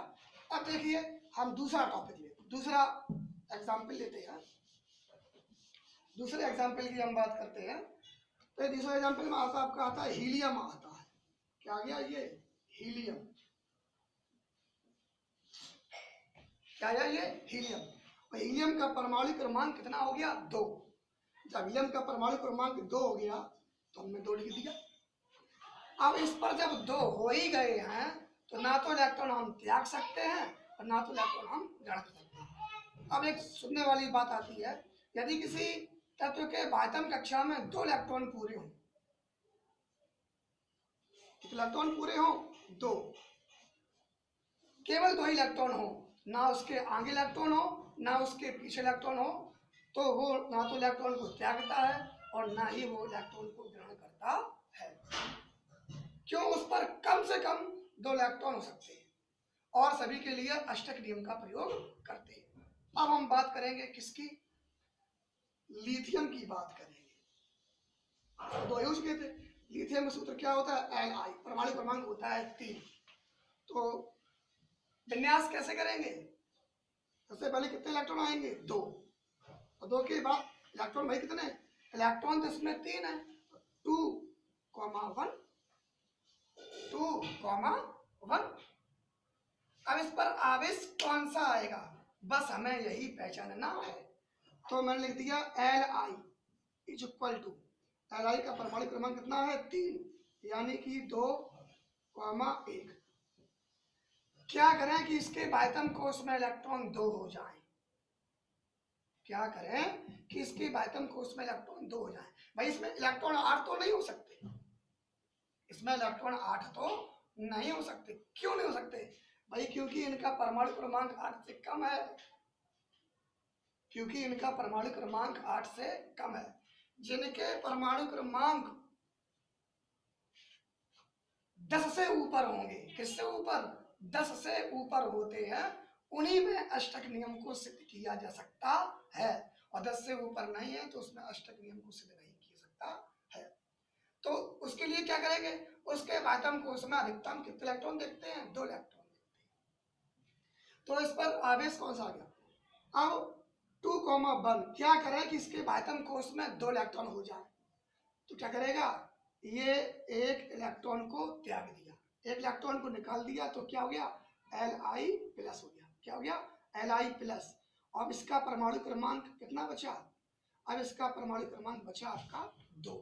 अब देखिए हम दूसरा टॉपिक लेते, दूसरा एग्जाम्पल लेते हैं। दूसरे एग्जाम्पल की हम बात करते हैं। तो दूसरे एग्जाम्पल में आपका आता है हीलियम आता है। क्या आ गया, ये हीलियम। क्या है ये, हीलियम। हीलियम का परमाणु क्रमांक कितना हो गया, 2। जब हीलियम का परमाणु क्रमांक 2 हो गया तो हमने 2 लिख दिया। अब इस पर जब 2 हो ही गए हैं तो ना तो इलेक्ट्रॉन हम त्याग सकते हैं और ना तो इलेक्ट्रॉन हम जड़ सकते हैं। अब एक सुनने वाली बात आती है, यदि किसी तत्व के बाह्यतम कक्षा में 2 इलेक्ट्रॉन पूरे हों, इलेक्ट्रॉन पूरे हों 2, केवल 2 ही इलेक्ट्रॉन हो, ना उसके आगे इलेक्ट्रॉन हो ना उसके पीछे इलेक्ट्रॉन हो, तो वो ना तो इलेक्ट्रॉन को त्यागता है और ना ही वो इलेक्ट्रॉन को ग्रहण करता है। क्यों, उस पर कम से कम 2 इलेक्ट्रॉन हो सकते हैं और सभी के लिए अष्टक नियम का प्रयोग करते हैं। अब हम बात करेंगे किसकी, लिथियम की बात करेंगे। 2 यूज किए थे। लिथियम का सूत्र क्या होता है, Li, परमाणु क्रमांक होता है 3। तो विन्यास कैसे करेंगे, सबसे पहले कितने इलेक्ट्रॉन आएंगे, 2, और 2 के बाद इलेक्ट्रॉन भाई कितने, इलेक्ट्रॉन तो इसमें 3 है, 2, 1, 2, 1। अब इस पर आवेश कौन सा आएगा, बस हमें यही पहचानना है। तो मैंने लिख दिया Li is equal to, Li का परमाणु क्रमांक कितना है, 3, यानी कि 2, 1। क्या करें कि इसके बाह्यतम कोश में इलेक्ट्रॉन 2 हो जाए, क्या करें कि इसके बाह्यतम कोश में इलेक्ट्रॉन 2 हो जाए। भाई इसमें इलेक्ट्रॉन 8 तो नहीं हो सकते, इसमें इलेक्ट्रॉन 8 तो नहीं हो सकते। क्यों नहीं हो सकते भाई, क्योंकि इनका परमाणु क्रमांक 8 से कम है, क्योंकि इनका परमाणु क्रमांक 8 से कम है। जिनके परमाणु क्रमांक 10 से ऊपर होंगे, किससे ऊपर, 10 से ऊपर होते हैं, उन्हीं में अष्टक नियम को सिद्ध किया जा सकता है, और 10 से ऊपर नहीं है तो उसमें अष्टक नियम को सिद्ध नहीं किया सकता है। तो उसके लिए क्या करेंगे, उसके बाह्यतम कोश में अधिकतम कितने इलेक्ट्रॉन देखते हैं, 2 इलेक्ट्रॉन देखते हैं। तो इस पर आवेश कौन सा आ गया। अब 2, 1 क्या करें कि इसके बाह्यतम कोश में 2 इलेक्ट्रॉन हो जाए, तो क्या करेगा, ये एक इलेक्ट्रॉन को त्याग दिया, एक इलेक्ट्रॉन को निकाल दिया, तो क्या हो गया, Li प्लस हो गया। क्या हो गया, Li प्लस। अब इसका परमाणु क्रमांक कितना बचा, अब इसका परमाणु क्रमांक बचा आपका 2।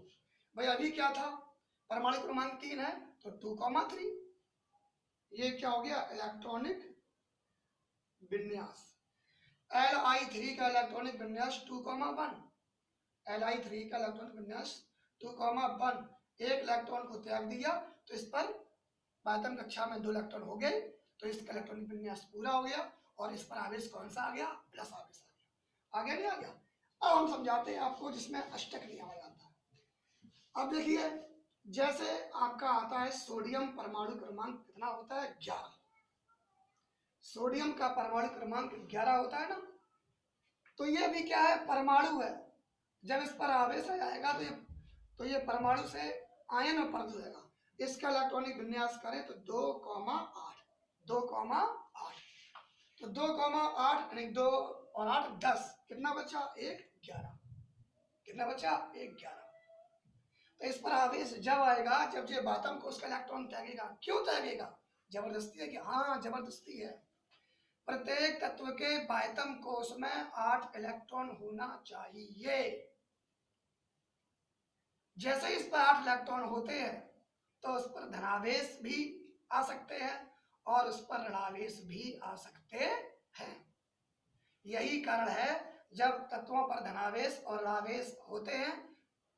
भाई अभी क्या था, परमाणु क्रमांक 3 है तो 2, 3। ये क्या हो गया, इलेक्ट्रॉनिक विन्यास। Li3 का इलेक्ट्रॉनिक विन्यास 2, 1। Li3 का इलेक्ट्रॉनिक विन्यास 2, 1। एक इलेक्ट्रॉन को त्याग दिया तो इस पर बातम कक्षा में 2 इलेक्ट्रॉन हो गए तो इसका इलेक्ट्रॉनिक विन्यास पूरा हो गया और इस पर आवेश कौन सा आ गया, प्लस आवेश आ गया, नहीं आ गया। अब हम समझाते हैं आपको जिसमें अष्टक नियम आ जाता है। अब देखिए जैसे आपका आता है सोडियम परमाणु क्रमांक कितना होता है, 11। सोडियम का परमाणु क्रमांक 11 होता है ना, तो ये भी क्या है, परमाणु है। जब इस पर आवेश आ जाएगा तो ये परमाणु से आयन में परिवर्तित हो जाएगा। इसका इलेक्ट्रॉनिक विन्यास करें तो 2,8 2,8 तो 2,8 यानी 2 और 8 10, कितना बचा, 1 11, कितना बचा, 1 11। तो इस पर आवेश जब आएगा जब ये बातम को उसका इलेक्ट्रॉन त्यागेगा। क्यों त्यागेगा, जबरदस्ती है कि, हाँ जबरदस्ती है। प्रत्येक तत्व के बाह्यतम कोश में 8 इलेक्ट्रॉन होना चाहिए। जैसे इस पर 8 इलेक्ट्रॉन होते हैं तो उस पर धनावेश भी आ सकते हैं और उस पर ऋणावेश भी आ सकते हैं। यही कारण है जब तत्वों पर धनावेश और ऋणावेश होते हैं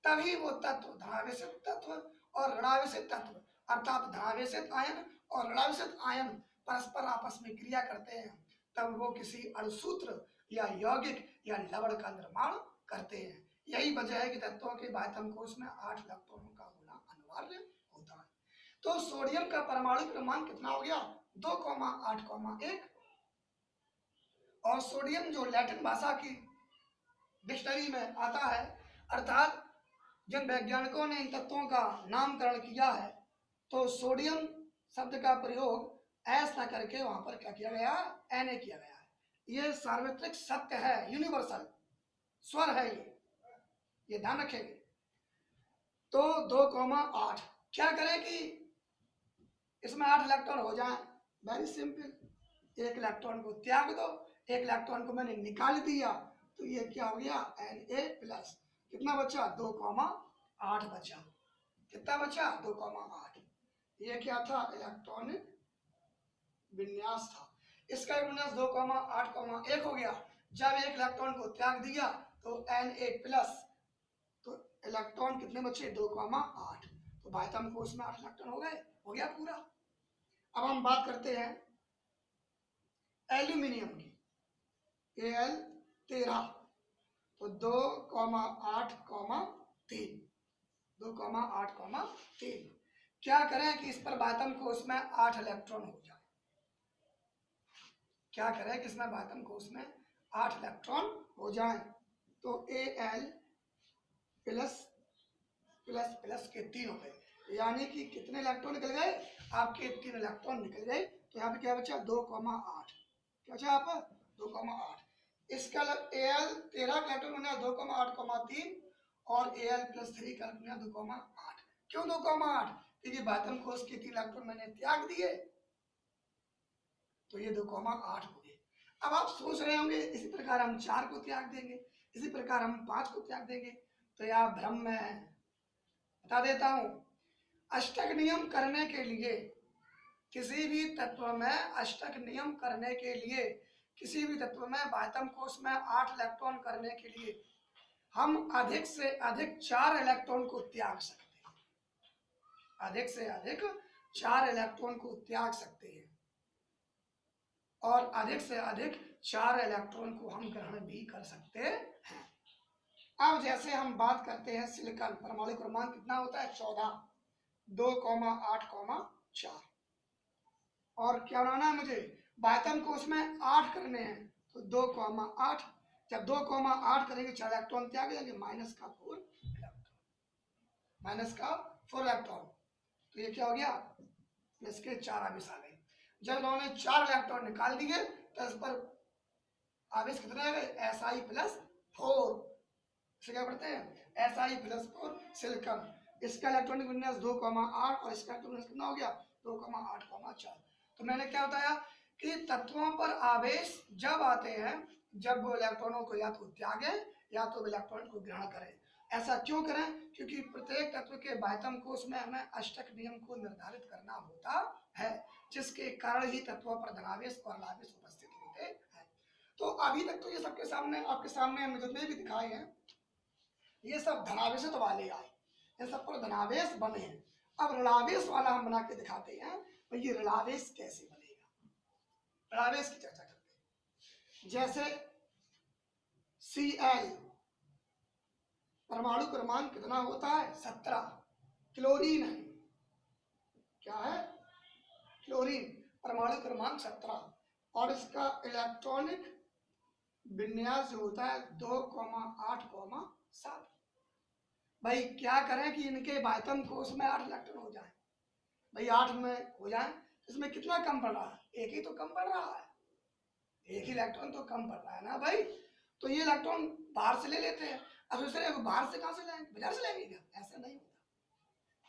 तभी वो तत्व धनावेशित तत्व और ऋणावेशित तत्व अर्थात धनावेशित आयन और ऋणावेशित आयन परस्पर आपस में क्रिया करते हैं, तब वो किसी अणुसूत्र या यौगिक या लवण का निर्माण करते हैं। यही वजह है कि तत्वों के बाह्यतम कोश में 8 इलेक्ट्रॉनों का होना अनिवार्य होता है। तो सोडियम का परमाणु क्रमांक कितना हो गया, 2,8,1। और सोडियम जो लैटिन भाषा की डिक्शनरी में आता है, अर्थात जिन वैज्ञानिकों ने इन तत्वों का नामकरण किया है, तो सोडियम शब्द का प्रयोग एस न करके वहां पर क्या किया गया, Na किया गया है। ये सार्वत्रिक सत्य है, यूनिवर्सल स्वर है ये ध्यान रखेंगे। तो 2,8 क्या करें कि इसमें 8 इलेक्ट्रॉन हो जाए, वेरी सिंपल, 1 इलेक्ट्रॉन को त्याग दो, 1 इलेक्ट्रॉन को मैंने निकाल दिया तो ये क्या हो गया, Na प्लस, कितना बचा, 2,8 बचा, कितना बचा, 2,8। ये क्या था, इलेक्ट्रॉनिक विन्यास था। इसका विन्यास 2,8,1 हो गया। जब 1 इलेक्ट्रॉन को त्याग दिया तो Na प्लस, तो इलेक्ट्रॉन कितने बचे, 2,8। तो बाह्यतम कोश में 8 इलेक्ट्रॉन हो गए, हो गया पूरा। अब हम बात करते हैं एल्यूमिनियम की, Al13, तो 2,8,3 2,8,3। क्या करें कि इस पर बाह्यतम कोश में 8 इलेक्ट्रॉन हो जाए, क्या करें कि इसमें बाह्यतम कोश में 8 इलेक्ट्रॉन हो जाए, तो Al प्लस प्लस प्लस के 3 हो गए, यानी कि कितने इलेक्ट्रॉन निकल गए, आपके 3 इलेक्ट्रॉन निकल गए। तो यहाँ पे क्या बचा, 2,8, क्या बचा यहाँ पर, 2,8। इसका Al13 का इलेक्ट्रॉन बना 2,8,3 और Al+3 का बना 2,8। क्यों 2,8, क्योंकि बाह्यतम कोश के 3 इलेक्ट्रॉन मैंने त्याग दिए तो ये 2,8 हो गए। अब आप सोच रहे होंगे इसी प्रकार हम 4 को त्याग देंगे, इसी प्रकार हम 5 को त्याग देंगे, तो यह भ्रम में बता देता हूं। अष्टक नियम करने के लिए, किसी भी तत्व में अष्टक नियम करने के लिए, किसी भी तत्व में बाह्यतम कोश में 8 इलेक्ट्रॉन करने के लिए हम अधिक से अधिक 4 इलेक्ट्रॉन को त्याग सकते हैं, अधिक से अधिक 4 इलेक्ट्रॉन को त्याग सकते हैं और अधिक से अधिक 4 इलेक्ट्रॉन को हम ग्रहण भी कर सकते हैं। अब जैसे हम बात करते हैं सिलिकॉन, परमाणु क्रमांक कितना होता है, 14, 2,8,4। और क्या बनाना है मुझे, बाह्यतम कोश में 8 करने हैं, तो 2,8। जब 2,8 करेंगे 4 इलेक्ट्रॉन त्याग देंगे, माइनस का 4 इलेक्ट्रॉन, माइनस का 4 इलेक्ट्रॉन, तो ये क्या हो गया, प्लस के 4 आवेश आ गए। जब उन्होंने 4 इलेक्ट्रॉन निकाल दिए तो इस पर आवेश कितने आ गए, Si+4। इसे क्या पढ़ते हैं, Si+4 सिलिकॉन। इसका इलेक्ट्रॉनिक विन्यास 2,8 और इसका इलेक्ट्रॉनिक कितना हो गया, 2,8,4। तो मैंने क्या बताया कि तत्वों पर आवेश जब आते हैं जब वो इलेक्ट्रॉनों को या तो त्यागे या तो इलेक्ट्रॉन को ग्रहण करें। ऐसा क्यों करें, क्योंकि प्रत्येक तत्व के बाह्यतम कोश में हमें अष्टक नियम को निर्धारित करना होता है, जिसके कारण ही तत्वों पर धनावेश और ऋणावेश उपस्थित होते हैं। तो अभी तक तो ये सबके सामने, आपके सामने हमने जितने भी दिखाए हैं ये सब धनावेश वाले आए, इन सब पर धनावेश बने हैं। अब ऋणावेश वाला हम बना के दिखाते हैं। तो ये ऋणावेश कैसे बनेगा, ऋणावेश की चर्चा करते हैं। जैसे Cl परमाणु क्रमांक कितना होता है 17, क्लोरीन है, क्या है क्लोरीन, परमाणु क्रमांक 17, और इसका इलेक्ट्रॉनिक विन्यास जो होता है 2,8,7। भाई क्या करें कि इनके बायतम कोष में 8 इलेक्ट्रॉन हो जाए, भाई 8 में हो जाए, इसमें कितना कम पड़ रहा है, एक ही तो कम पड़ रहा है, एक ही इलेक्ट्रॉन तो कम पड़ रहा है ना भाई। तो ये इलेक्ट्रॉन बाहर से ले लेते हैं। अब दूसरे बाहर से कहाँ से लाएंगे, बाजार से लाएंगे क्या, ऐसा नहीं होता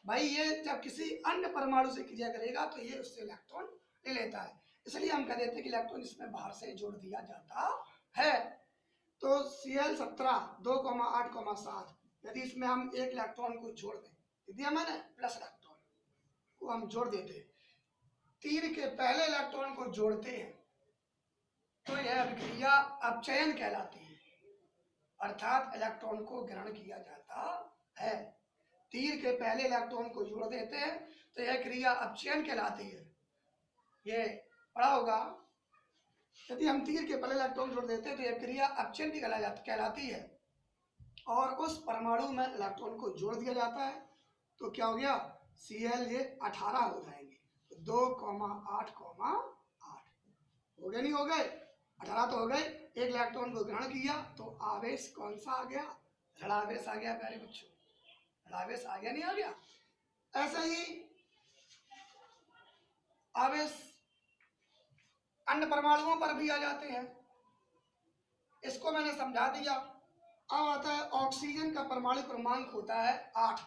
भाई। ये जब किसी अन्य परमाणु से क्रिया करेगा तो ये उससे इलेक्ट्रॉन ले लेता है, इसलिए हम कह देते हैं कि इलेक्ट्रॉन इसमें बाहर से जोड़ दिया जाता है। तो Cl17 2,8,7, यदि इसमें हम एक इलेक्ट्रॉन को जोड़ दें, दिया मैंने प्लस इलेक्ट्रॉन को हम जोड़ देते हैं, तीर के पहले इलेक्ट्रॉन को जोड़ते हैं तो यह अभिक्रिया अपचयन कहलाती है, अर्थात इलेक्ट्रॉन को ग्रहण किया जाता है। तीर के पहले इलेक्ट्रॉन को जोड़ देते हैं तो यह क्रिया अपचयन कहलाती है। ये पढ़ा होगा, यदि हम तीर के पहले इलेक्ट्रॉन जोड़ देते हैं तो यह क्रिया अपचयन भी कहलाती है, और उस परमाणु में इलेक्ट्रॉन को जोड़ दिया जाता है तो क्या हो गया Cl ये 18 हो जाएंगे, तो 2,8,8 हो गए, नहीं हो गए 18 तो हो गए। एक इलेक्ट्रॉन को ग्रहण किया तो आवेश कौन सा आ गया, ऋणावेश आ गया प्यारे बच्चों, ऋणावेश आ गया नहीं आ गया। ऐसे ही आवेश अन्य परमाणुओं पर भी आ जाते हैं, इसको मैंने समझा दिया। अब आता है ऑक्सीजन का परमाणु क्रमांक होता है 8,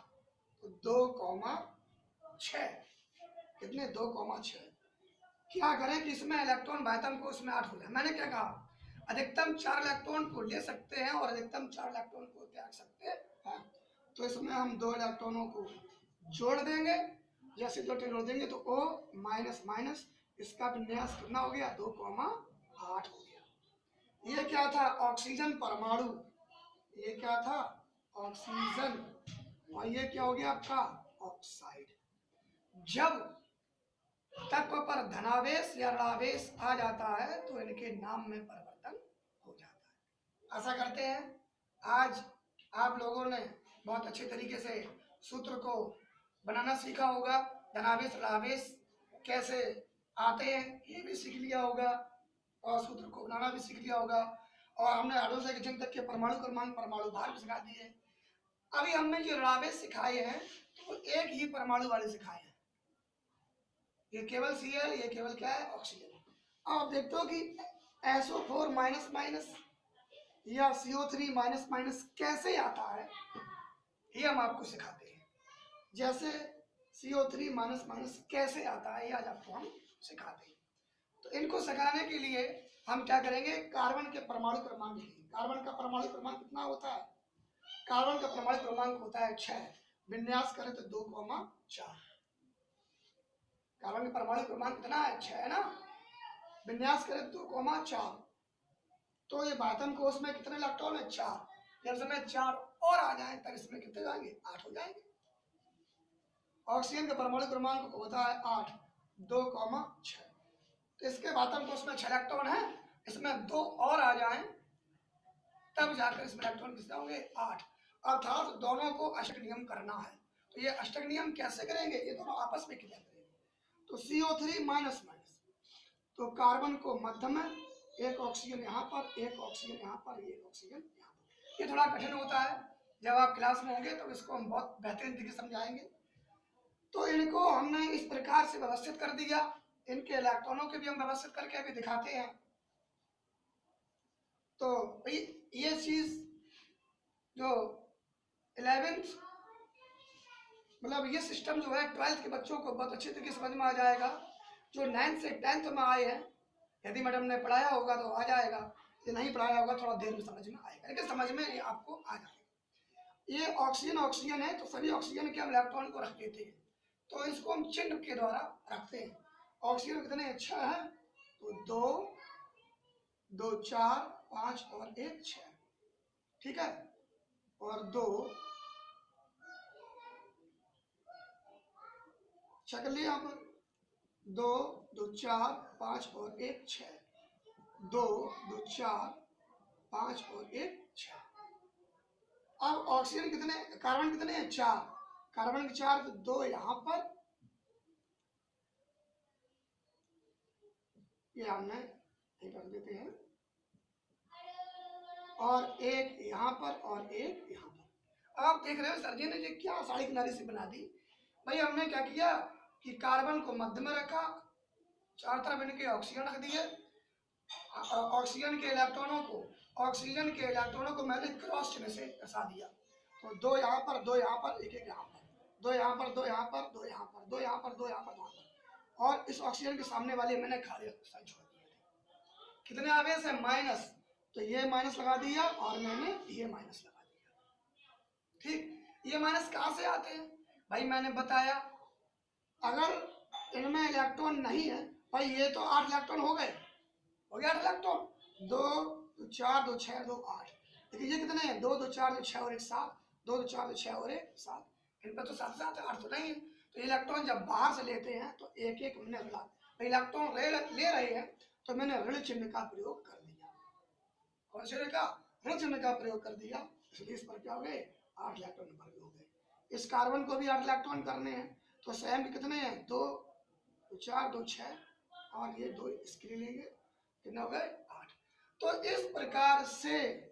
तो 2,6, कितने 2,6। क्या करें कि इसमें इलेक्ट्रॉन बायतम को उसमें 8 हो जाए। मैंने क्या कहा, अधिकतम 4 इलेक्ट्रॉन को ले सकते हैं और अधिकतम 4 इलेक्ट्रॉन को त्याग सकते हैं। तो इसमें हम 2 इलेक्ट्रॉनों को जोड़ देंगे, जैसे जोड़ देंगे तो O माइनस माइनस, इसका विन्यास कितना हो गया 2,8 हो गया। ये क्या था ऑक्सीजन परमाणु, ये क्या था ऑक्सीजन, और ये क्या हो गया आपका ऑक्साइड। जब तत्व पर धनावेश या ऋणावेश आ जाता है तो इनके नाम में परिवर्तन हो जाता है। ऐसा करते हैं, आज आप लोगों ने बहुत अच्छे तरीके से सूत्र को बनाना सीखा होगा, धनावेश ऋणावेश कैसे आते हैं ये भी सीख लिया होगा, और सूत्र को बनाना भी सीख लिया होगा, और हमने अणु से जंग तक के परमाणु क्रमांक परमाणु भार भी सिखा दिए। अभी हमने जो ऋणावेश सिखाए हैं तो एक ही परमाणु वाले सिखाए हैं, ये केवल Cl, ये केवल क्या है ऑक्सीजन। अब आप देखते हो कि SO4 माइनस माइनस या CO3 माइनस माइनस कैसे आता है, ये हम आपको सिखाते हैं। जैसे CO3 माइनस माइनस कैसे आता है, ये आज आपको हम सिखाते हैं। तो इनको सिखाने के लिए हम क्या करेंगे, कार्बन के परमाणु क्रमांक लिखेंगे। कार्बन का परमाणु क्रमांक कितना होता है, कार्बन का परमाणु क्रमांक होता है 6, विन्यास करें तो 2,4। कार्बन का परमाणु क्रमांक कितना है 6 है ना, विन्यास करें 2,4, तो ये बायतम कोष में कितने इलेक्ट्रॉन है 4, जब इसमें 4 और आ जाए तब इसमें कितने जाएंगे 8 हो जाएंगे। ऑक्सीजन का परमाणु क्रमांक होता है 8, 2,6, तो इसके बायतम कोष में 6 इलेक्ट्रॉन है, इसमें 2 और आ जाए तब जाकर इसमें इलेक्ट्रॉन कितने होंगे 8, अर्थात दोनों को अष्टक नियम करना है। तो ये अष्टक नियम कैसे करेंगे, ये दोनों आपस में क्रिया करेंगे। तो CO3 माइनस माइनस, तो कार्बन को मध्य में, एक ऑक्सीजन यहाँ पर, एक ऑक्सीजन यहाँ पर, एक ऑक्सीजन यहाँ पर। ये थोड़ा कठिन होता है, जब आप क्लास में होंगे तो इसको हम बहुत बेहतरीन तरीके से समझाएंगे। तो इनको हमने इस प्रकार से व्यवस्थित कर दिया, इनके इलेक्ट्रॉनों के भी हम व्यवस्थित करके अभी दिखाते हैं। तो ये चीज जो 11th मतलब ये सिस्टम जो है 12th के बच्चों को बहुत अच्छे तरीके से समझ में आ जाएगा। जो 9th से 10th में आए हैं, यदि मैडम ने पढ़ाया होगा तो आ जाएगा, ये नहीं पढ़ाया होगा थोड़ा देर में समझ में आएगा, लेकिन समझ में ये आपको आ जाएगा। ये ऑक्सीजन ऑक्सीजन है तो सभी ऑक्सीजन के हम इलेक्ट्रॉन को रख देते हैं, तो इसको हम चिन्ह के द्वारा रखते हैं। ऑक्सीजन कितने 6 है, तो 2, 2, 4, 5 और 1 6, ठीक है, और 2 6 कर लिया यहाँ पर, 2 2 4 5 और 1 6, 2 2 4 5 और 1 6। अब ऑक्सीजन कितने, कार्बन कितने हैं, 4, कार्बन के 4, तो 2 यहाँ पर, ये हमने रख देते हैं, और एक यहाँ पर और एक यहाँ पर। आप देख रहे हो सर जी ने ये क्या साड़ी किनारे से बना दी। भाई हमने क्या किया कि कार्बन को मध्य में रखा, चार तरफ इनके ऑक्सीजन रख दिए, ऑक्सीजन के इलेक्ट्रॉनों को मैंने क्रॉस चिन्ह से दर्शा दिया। तो 2 यहाँ पर, 2 यहाँ पर, एक एक यहाँ पर, 2 यहाँ पर, 2 यहाँ पर, 2 यहाँ पर, 2 यहाँ पर, 2 यहाँ पर, 2 यहाँ पर, और इस ऑक्सीजन के सामने वाले मैंने खाली साइड छोड़ दिए थे। कितने आवेश है, माइनस, तो ये माइनस लगा दिया और मैंने ये माइनस लगा दिया। ठीक, ये माइनस कहाँ से आते हैं भाई, मैंने बताया अगर इनमें इलेक्ट्रॉन नहीं है भाई, ये तो 8 इलेक्ट्रॉन हो गए, हो गया 8 इलेक्ट्रॉन, 2 2 4 2 6 2 8, लेकिन ये कितने हैं, 2 2 4 2 6 और 1 7, 2 2 4 2 6 और 1 7, इन पर तो 7 7 8 तो नहीं है। तो इलेक्ट्रॉन जब बाहर से लेते हैं तो एक एक हमने इलेक्ट्रॉन ले रहे हैं, तो मैंने ऋण चिन्ह का प्रयोग कर दिया। कौन से का, ऋण चिन्ह का प्रयोग कर दिया, इसलिए इस पर क्या हो गए, 8 इलेक्ट्रॉन नंबर हो गए। इस कार्बन को भी 8 इलेक्ट्रॉन करने हैं, तो स्वयं कितने हैं, 2 2 4 2 6, और ये 2 इसके लिए लेंगे, कितने हो गए, 8। तो इस प्रकार से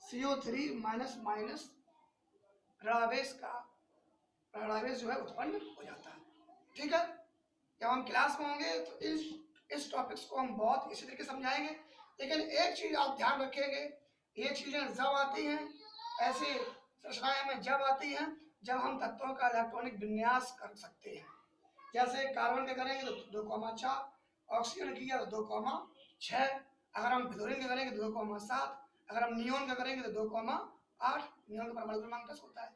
CO3 माइनस माइनस ऋणावेश का ऋणावेश जो है उत्पन्न हो जाता है। ठीक है, जब हम क्लास में होंगे तो इस टॉपिक्स को हम बहुत इसी तरीके समझाएंगे। लेकिन एक चीज आप ध्यान रखेंगे, ये चीजें जब आती हैं, ऐसे संरचनाएं में जब आती हैं जब हम तत्वों का इलेक्ट्रॉनिक विन्यास कर सकते हैं। जैसे कार्बन का करेंगे तो 2,4, ऑक्सीजन किया तो 2,6, अगर हम फ्लोरीन का करेंगे तो 2,7, अगर हम नियोन का करेंगे तो 2,8, नियोन का परमाणु क्रमांक 10 होता है।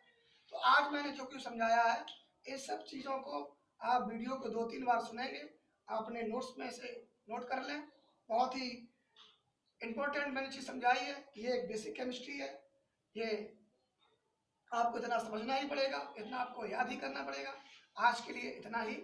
तो आज मैंने जो कुछ समझाया है, इस सब चीज़ों को आप वीडियो को 2-3 बार सुनेंगे, अपने नोट्स में से नोट कर लें। बहुत ही इंपॉर्टेंट मैंने चीज़ समझाई है, ये एक बेसिक केमिस्ट्री है, ये आपको इतना समझना ही पड़ेगा, इतना आपको याद ही करना पड़ेगा। आज के लिए इतना ही।